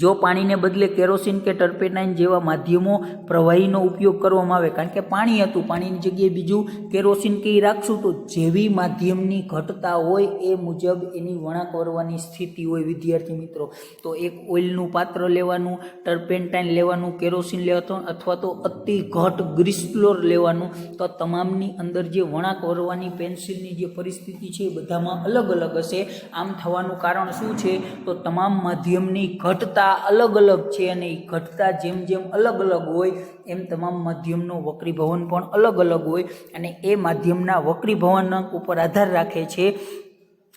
જો પાણીને બદલે કેરોસીન કે ટર્પેનાઇન જેવા માધ્યમો પ્રવાહીનો ઉપયોગ કરવામાં આવે, કારણ કે પાણી હતું, પાણીની જગ્યાએ બીજું કેરોસીન કે રાખશું તો જેવી માધ્યમની ઘટતા હોય એ મુજબ એની વળાંક વળવાની સ્થિતિ હોય વિદ્યાર્થી મિત્રો. તો એક ઓઇલનું પાત્ર લેવાનું, ટર્પેન્ટાઇન લેવાનું, કેરોસીન લેવાનું અથવા તો અતિ ઘટ ગ્રીસફ્લોર લેવાનું. તો તમામની અંદર જે વળાંક વળવાની પેન્સિલની જે પરિસ્થિતિ છે એ બધામાં અલગ અલગ હશે. આમ થવાનું કારણ શું છે? તો તમામ માધ્યમની ઘટતા અલગ અલગ છે અને એ ઘટતા જેમ જેમ અલગ અલગ હોય એમ તમામ માધ્યમનું વક્રીભવન પણ અલગ અલગ હોય અને એ માધ્યમના વક્રીભવનાંક ઉપર આધાર રાખે છે.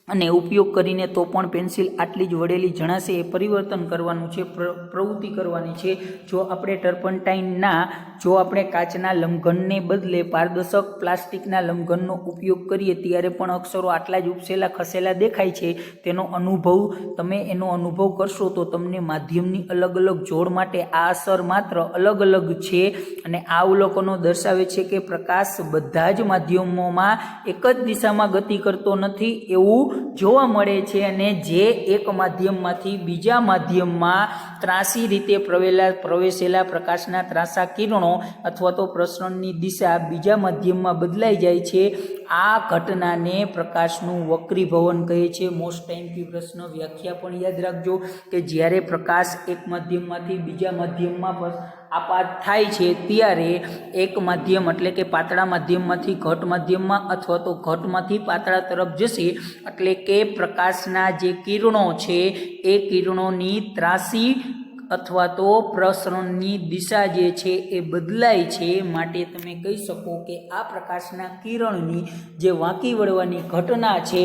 અને ઉપયોગ કરીને તો પણ પેન્સિલ આટલી જ વળેલી જણાશે એ પરિવર્તન કરવાનું છે, પ્રવૃત્તિ કરવાની છે. જો આપણે કાચના લંબઘનને બદલે પારદર્શક પ્લાસ્ટિકના લંબઘનનો ઉપયોગ કરીએ ત્યારે પણ અક્ષરો આટલા જ ઉપસેલા ખસેલા દેખાય છે. તમે એનો અનુભવ કરશો તો તમને માધ્યમની અલગ અલગ જોડ માટે આ અસર માત્ર અલગ અલગ છે. અને આ અવલોકનો દર્શાવે છે કે પ્રકાશ બધા જ માધ્યમોમાં એક જ દિશામાં ગતિ કરતો નથી એવું જોવા મળે છે. અને જે એક માધ્યમમાંથી બીજા માધ્યમમાં ત્રાંસી રીતે પ્રવેશેલા પ્રકાશના ત્રાંસા કિરણો અથવા તો પ્રસરણની દિશા બીજા માધ્યમમાં બદલાઈ જાય છે. આ ઘટનાને પ્રકાશનું વક્રીભવન કહે છે. મોસ્ટ ટાઈમથી પ્રશ્ન વ્યાખ્યા પણ યાદ રાખજો કે જ્યારે પ્રકાશ એક માધ્યમમાંથી બીજા માધ્યમમાં આપાત થાય છે ત્યારે એક માધ્યમ એટલે કે પાતળા માધ્યમમાંથી ઘટ માધ્યમમાં અથવા તો ઘટમાંથી પાતળા તરફ જશે, એટલે કે પ્રકાશના જે કિરણો છે એ કિરણોની ત્રાસી અથવા તો પ્રસરણની દિશા જે છે એ બદલાય છે. માટે તમે કહી શકો કે આ પ્રકાશના કિરણની જે વાંકી વળવાની ઘટના છે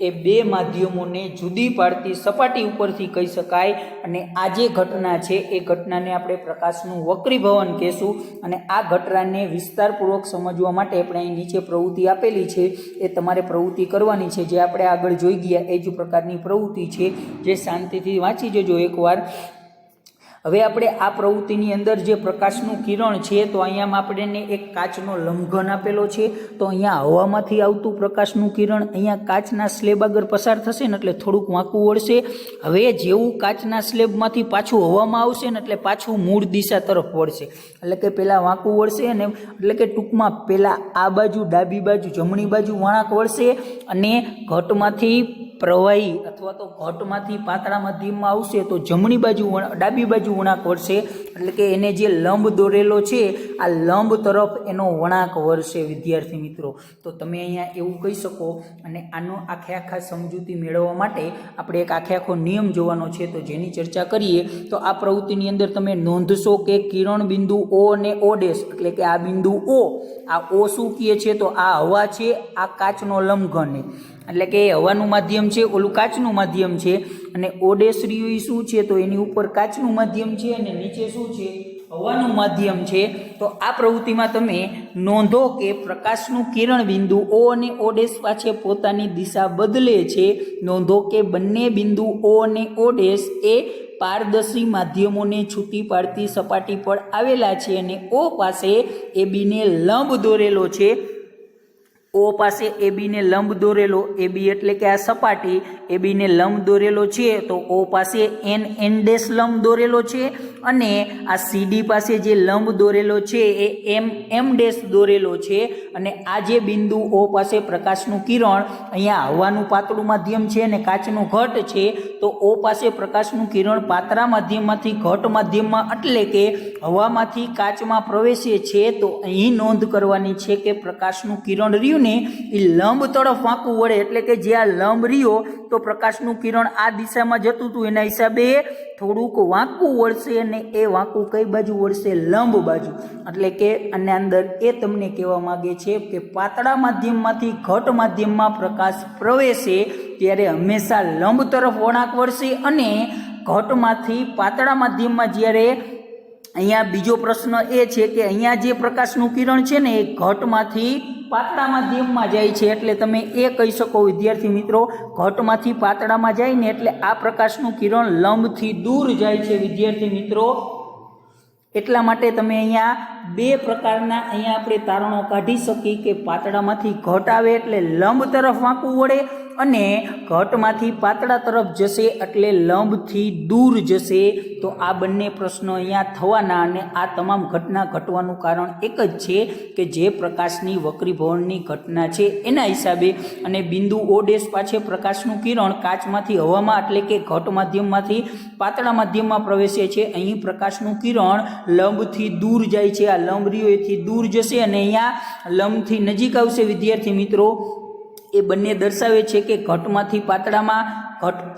એ બે માધ્યમોને જુદી પાડતી સપાટી ઉપરથી કહી શકાય. અને આ જે ઘટના છે એ ઘટનાને આપણે પ્રકાશનું વક્રીભવન કહેશું. અને આ ઘટનાને વિસ્તારપૂર્વક સમજવા માટે આપણે અહીં નીચે પ્રવૃત્તિ આપેલી છે એ તમારે પ્રવૃત્તિ કરવાની છે. જે આપણે આગળ જોઈ ગયા એ જ પ્રકારની પ્રવૃત્તિ છે, જે શાંતિથી વાંચી જજો એકવાર. હવે આપણે આ પ્રવૃત્તિની અંદર જે પ્રકાશનું કિરણ છે તો અહીંયા આપણને એક કાચનો લંબઘન આપેલો છે. તો અહીંયા હવામાંથી આવતું પ્રકાશનું કિરણ અહીંયા કાચના સ્લેબ આગળ પસાર થશે ને એટલે થોડુંક વાંકું વળશે. હવે જેવું કાચના સ્લેબમાંથી પાછું હવામાં આવશે ને એટલે પાછું મૂળ દિશા તરફ વળશે, એટલે કે પહેલાં વાંકું વળશે અને એટલે કે ટૂંકમાં પહેલાં આ બાજુ ડાબી બાજુ જમણી બાજુ વળાંક વળશે અને ઘટમાંથી પ્રવાહી અથવા તો ઘટમાંથી પાતળા માધ્યમમાં આવશે તો ડાબી બાજુ વળાંક વળશે, એટલે કે એને જે લંબ દોરેલો છે આ લંબ તરફ એનો વળાંક વળશે વિદ્યાર્થી મિત્રો. તો તમે અહીંયા એવું કહી શકો. અને આનો આખા સમજૂતી મેળવવા માટે આપણે એક આખો નિયમ જોવાનો છે, તો જેની ચર્ચા કરીએ. તો આ પ્રવૃત્તિની અંદર તમે નોંધશો કે કિરણ બિંદુ O અને O ડેશ, એટલે કે આ બિંદુ O, આ O શું કહે છે તો આ હવા છે, આ કાચનો લંબઘન, એટલે કે હવાનું માધ્યમ છે, ઓલું કાચનું માધ્યમ છે. અને O ડેશ રહ્યું શું છે તો એની ઉપર કાચનું માધ્યમ છે અને નીચે શું છે હવાનું માધ્યમ છે. તો આ પ્રવૃત્તિમાં તમે નોંધો કે પ્રકાશનું કિરણ બિંદુ O અને O ડેશ પાછે પોતાની દિશા બદલે છે. નોંધો કે બંને બિંદુ O અને O ડેશ એ પારદર્શી માધ્યમોને છૂટી પાડતી સપાટી પર આવેલા છે અને O પાસે AB ને લંબ દોરેલો છે. O પાસે AB ને લંબ દોરેલો, AB એટલે કે આ સપાટી, AB ને લંબ દોરેલો છે. તો O પાસે N ડેશ લંબ દોરેલો છે અને આ CD પાસે જે લંબ દોરેલો છે એ M ડેશ દોરેલો છે. અને આ જે બિંદુ O પાસે પ્રકાશનું કિરણ, અહીંયા હવાનું પાતળું માધ્યમ છે અને કાચનું ઘટ છે. તો O પાસે પ્રકાશનું કિરણ પાતળા માધ્યમમાંથી ઘટ માધ્યમમાં, એટલે કે હવામાંથી કાચમાં પ્રવેશે છે. તો અહીં નોંધ કરવાની છે કે પ્રકાશનું કિરણ રહ્યું ને એ લંબ તરફ વાંકું વળે, એટલે કે જે આ લંબ રહ્યો તો પ્રકાશનું કિરણ આ દિશામાં જતું હતું, એના હિસાબે થોડુંક વાંકું વળશે અને એ વાંકું કઈ બાજુ વળશે? લંબ બાજુ. એટલે કે અને અંદર એ તમને કહેવા માંગે છે કે પાતળા માધ્યમમાંથી ઘટ માધ્યમમાં પ્રકાશ પ્રવેશે ત્યારે હંમેશા લંબ તરફ વળાંક વળશે. અને ઘટમાંથી પાતળા માધ્યમમાં જ્યારે, અહીંયા બીજો પ્રશ્ન એ છે કે અહીંયા જે પ્રકાશનું કિરણ છે ને એ ઘટમાંથી પાતળા માધ્યમમાં જાય છે, એટલે તમે એ કહી શકો વિદ્યાર્થી મિત્રો, ઘટમાંથી પાતળામાં જાય ને એટલે આ પ્રકાશનું કિરણ લંબથી દૂર જાય છે વિદ્યાર્થી મિત્રો. એટલા માટે તમે અહીંયા બે પ્રકારના અહીંયા આપણે તારણો કાઢી શકીએ કે પાતળામાંથી ઘટ આવે એટલે લંબ તરફ વાંકું વળે અને ઘટમાંથી પાતળા તરફ જશે એટલે લંબથી દૂર જશે. તો આ બંને પ્રશ્નો અહીંયા થવાના અને આ તમામ ઘટના ઘટવાનું કારણ એક જ છે કે જે પ્રકાશની વક્રીભવનની ઘટના છે એના હિસાબે. અને બિંદુ O ડેશ પાછે પ્રકાશનું કિરણ કાચમાંથી હવામાં, એટલે કે ઘટ માધ્યમમાંથી પાતળા માધ્યમમાં પ્રવેશે છે. અહીં પ્રકાશનું કિરણ લંબથી દૂર જાય છે, આ લંબ રહ્યો એથી દૂર જશે અને અહીંયા લંબથી નજીક આવશે વિદ્યાર્થી મિત્રો. એ બંને દર્શાવે છે કે ઘટમાંથી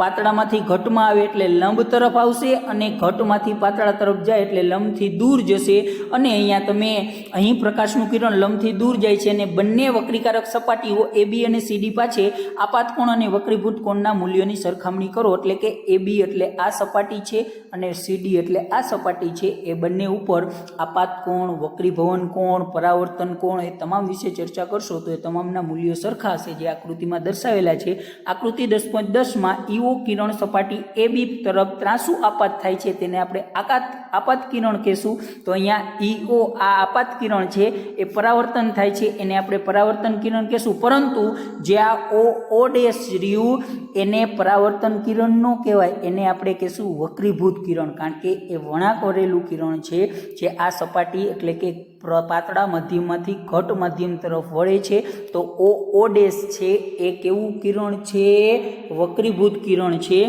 પાતળામાંથી ઘટમાં આવે એટલે લંબ તરફ આવશે અને ઘટમાંથી પાતળા તરફ જાય એટલે લંબથી દૂર જશે. અને અહીંયા તમે અહીં પ્રકાશનું કિરણ લંબથી દૂર જાય છે અને બંને વક્રીકારક સપાટીઓ AB અને CD પાછે આપાત કોણ અને વક્રીભૂત કોણના મૂલ્યોની સરખામણી કરો, એટલે કે AB એટલે આ સપાટી છે અને CD એટલે આ સપાટી છે. એ બંને ઉપર આપાત કોણ, વક્રીભવન કોણ, પરાવર્તન કોણ એ તમામ વિશે ચર્ચા કરશો તો એ તમામના મૂલ્યો સરખા હશે જે આકૃતિમાં દર્શાવેલા છે. આકૃતિ 10.10માં EO કિરણ સપાટી AB તરફ ત્રાંસુ આપાત થાય છે તેને આપણે આપાત કિરણ કહેશું. તો અહીંયા EO આ આપાત કિરણ છે એ પરાવર્તન થાય છે એને આપણે પરાવર્તન કિરણ કહેશું. પરંતુ જે આ O ડેશ રહ્યું એને પરાવર્તન કિરણ ન કહેવાય, એને આપણે કહેશું વક્રીભૂત કિરણ, કારણ કે એ વળાંક વળેલું કિરણ છે જે આ સપાટી એટલે કે પાતળા માધ્યમમાંથી ઘટ માધ્યમ તરફ વળે છે. તો O ડેશ છે એ કેવું કિરણ છે? વક્રીભૂત કિરણ છે.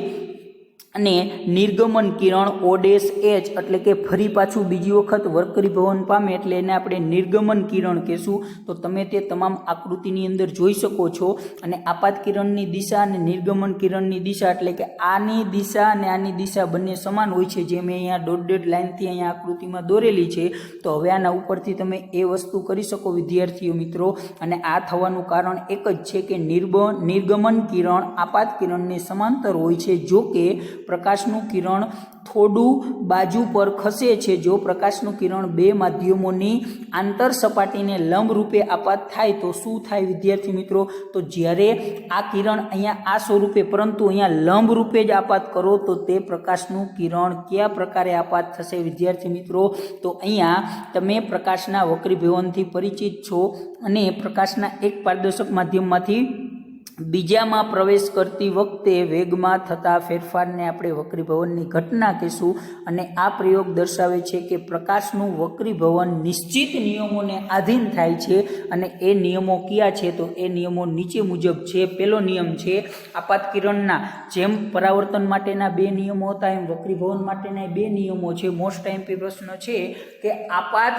અને નિર્ગમન કિરણ O ડેશ H એટલે કે ફરી પાછું બીજી વખત વક્રીભવન પામે એટલે એને આપણે નિર્ગમન કિરણ કહેશું. તો તમે તે તમામ આકૃતિની અંદર જોઈ શકો છો. અને આપાત કિરણની દિશા અને નિર્ગમન કિરણની દિશા, એટલે કે આની દિશા અને આની દિશા બંને સમાન હોય છે, જે મેં અહીંયા ડોટ લાઇનથી અહીંયા આકૃતિમાં દોરેલી છે. તો હવે આના ઉપરથી તમે એ વસ્તુ કરી શકો વિદ્યાર્થીઓ મિત્રો. અને આ થવાનું કારણ એક જ છે કે નિર્ગમન કિરણ આપાત કિરણને સમાંતર હોય છે. જો કે પ્રકાશનું કિરણ થોડું બાજુ પર ખસે છે. જો પ્રકાશનું કિરણ બે માધ્યમોની આંતર સપાટીને લંબ રૂપે આપાત થાય તો શું થાય વિદ્યાર્થી મિત્રો? તો જ્યારે આ કિરણ અહીંયા આ સ્વરૂપે પરંતુ અહીંયા લંબ રૂપે જ આપાત કરો તો તે પ્રકાશનું કિરણ કયા પ્રકારે આપાત થશે વિદ્યાર્થી મિત્રો? તો અહીંયા તમે પ્રકાશના વક્રીભવનથી પરિચિત છો અને પ્રકાશના એક પારદર્શક માધ્યમમાંથી બીજામાં પ્રવેશ કરતી વખતે વેગમાં થતા ફેરફારને આપણે વક્રીભવનની ઘટના કહીશું અને આ પ્રયોગ દર્શાવે છે કે પ્રકાશનું વક્રીભવન નિશ્ચિત નિયમોને આધીન થાય છે અને એ નિયમો કયા છે તો એ નિયમો નીચે મુજબ છે. પહેલો નિયમ છે આપાત કિરણના જેમ પરાવર્તન માટેના 2 નિયમો હતા એમ વક્રીભવન માટેના 2 નિયમો છે. મોસ્ટ ટાઈમ પ્રશ્ન છે કે આપાત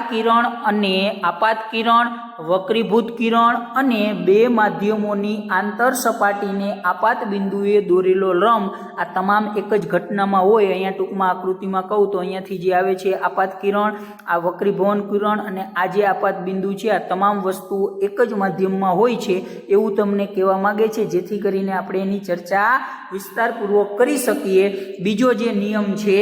કિરણ વક્રીભૂત કિરણ અને 2 માધ્યમોની આંતર સપાટીને આપાત બિંદુએ દોરેલો લંબ આ તમામ એક જ ઘટનામાં હોય. અહીંયા ટૂંકમાં આકૃતિમાં કહું તો અહીંયાથી જે આવે છે આપાત કિરણ, આ વક્રીભવન કિરણ અને આ જે આપાત બિંદુ છે આ તમામ વસ્તુઓ એક જ માધ્યમમાં હોય છે એવું તમને કહેવા માંગે છે, જેથી કરીને આપણે એની ચર્ચા વિસ્તારપૂર્વક કરી શકીએ. બીજો જે નિયમ છે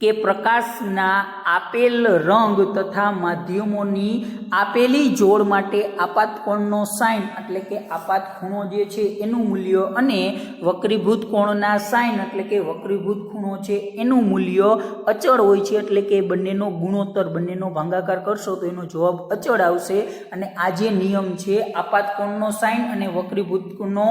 કે પ્રકાશના આપેલ રંગ તથા માધ્યમોની આપેલી જોડ માટે આપાત કોણનો સાઇન એટલે કે આપાત ખૂણો જે છે એનું મૂલ્ય અને વક્રીભૂત કોણના સાઇન એટલે કે વક્રીભૂત ખૂણો છે એનું મૂલ્ય અચળ હોય છે. એટલે કે બંનેનો ગુણોત્તર, બંનેનો ભાગાકાર કરશો તો એનો જવાબ અચળ આવશે. અને આ જે નિયમ છે આપાત કોણનો સાઇન અને વક્રીભૂત કોણનો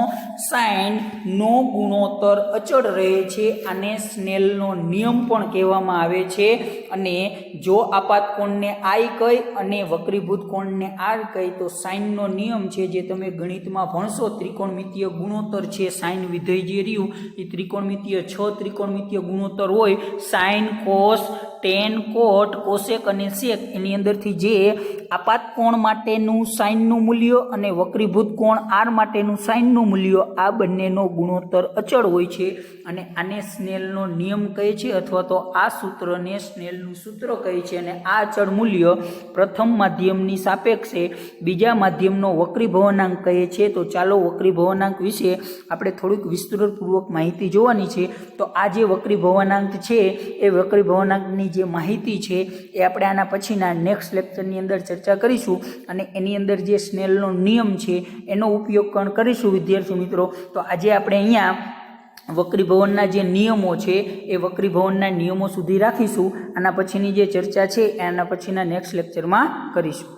સાઇનનો ગુણોત્તર અચળ રહે છે. આને સ્નેલનો નિયમ પણ કહેવામાં આવે છે. અને જો આપાત કોણને I કહી અને વક્રીભૂત કોણને R કહી તો સાઇનનો નિયમ છે જે તમે ગણિતમાં ભણશો. ત્રિકોણમિતીય ગુણોત્તર છે સાઇન વિધેય જે રહ્યું એ ત્રિકોણમિતીય 6 ત્રિકોણમિતીય ગુણોત્તર હોય. સાઇન, કોસ, ટેન, કોટ, કોસેક અને સેક એની અંદરથી જે આપાત કોણ માટેનું સાઇનનું મૂલ્ય અને વક્રીભૂત કોણ R માટેનું સાઇનનું મૂલ્ય આ બંનેનો ગુણોત્તર અચળ હોય છે અને આને સ્નેલનો નિયમ કહે છે અથવા તો આ સૂત્રને સ્નેલનું સૂત્ર કહે છે. અને આ અચળ મૂલ્ય પ્રથમ માધ્યમની સાપેક્ષે બીજા માધ્યમનો વક્રીભવનાંક કહે છે. તો ચાલો વક્રીભવનાંક વિશે આપણે થોડીક વિસ્તૃતપૂર્વક માહિતી જોવાની છે. તો આ જે વક્રીભવનાંક છે એ વક્રીભવનાંકની જે માહિતી છે એ આપણે આના પછીના નેક્સ્ટ લેક્ચરની અંદર ચર્ચા કરીશું અને એની અંદર જે સ્નેલનો નિયમ છે એનો ઉપયોગ પણ કરીશું વિદ્યાર્થી મિત્રો. તો આજે આપણે અહીંયા વક્રીભવનના જે નિયમો છે એ વક્રીભવનના નિયમો સુધી રાખીશું. આના પછીની જે ચર્ચા છે એના પછીના નેક્સ્ટ લેક્ચરમાં કરીશું.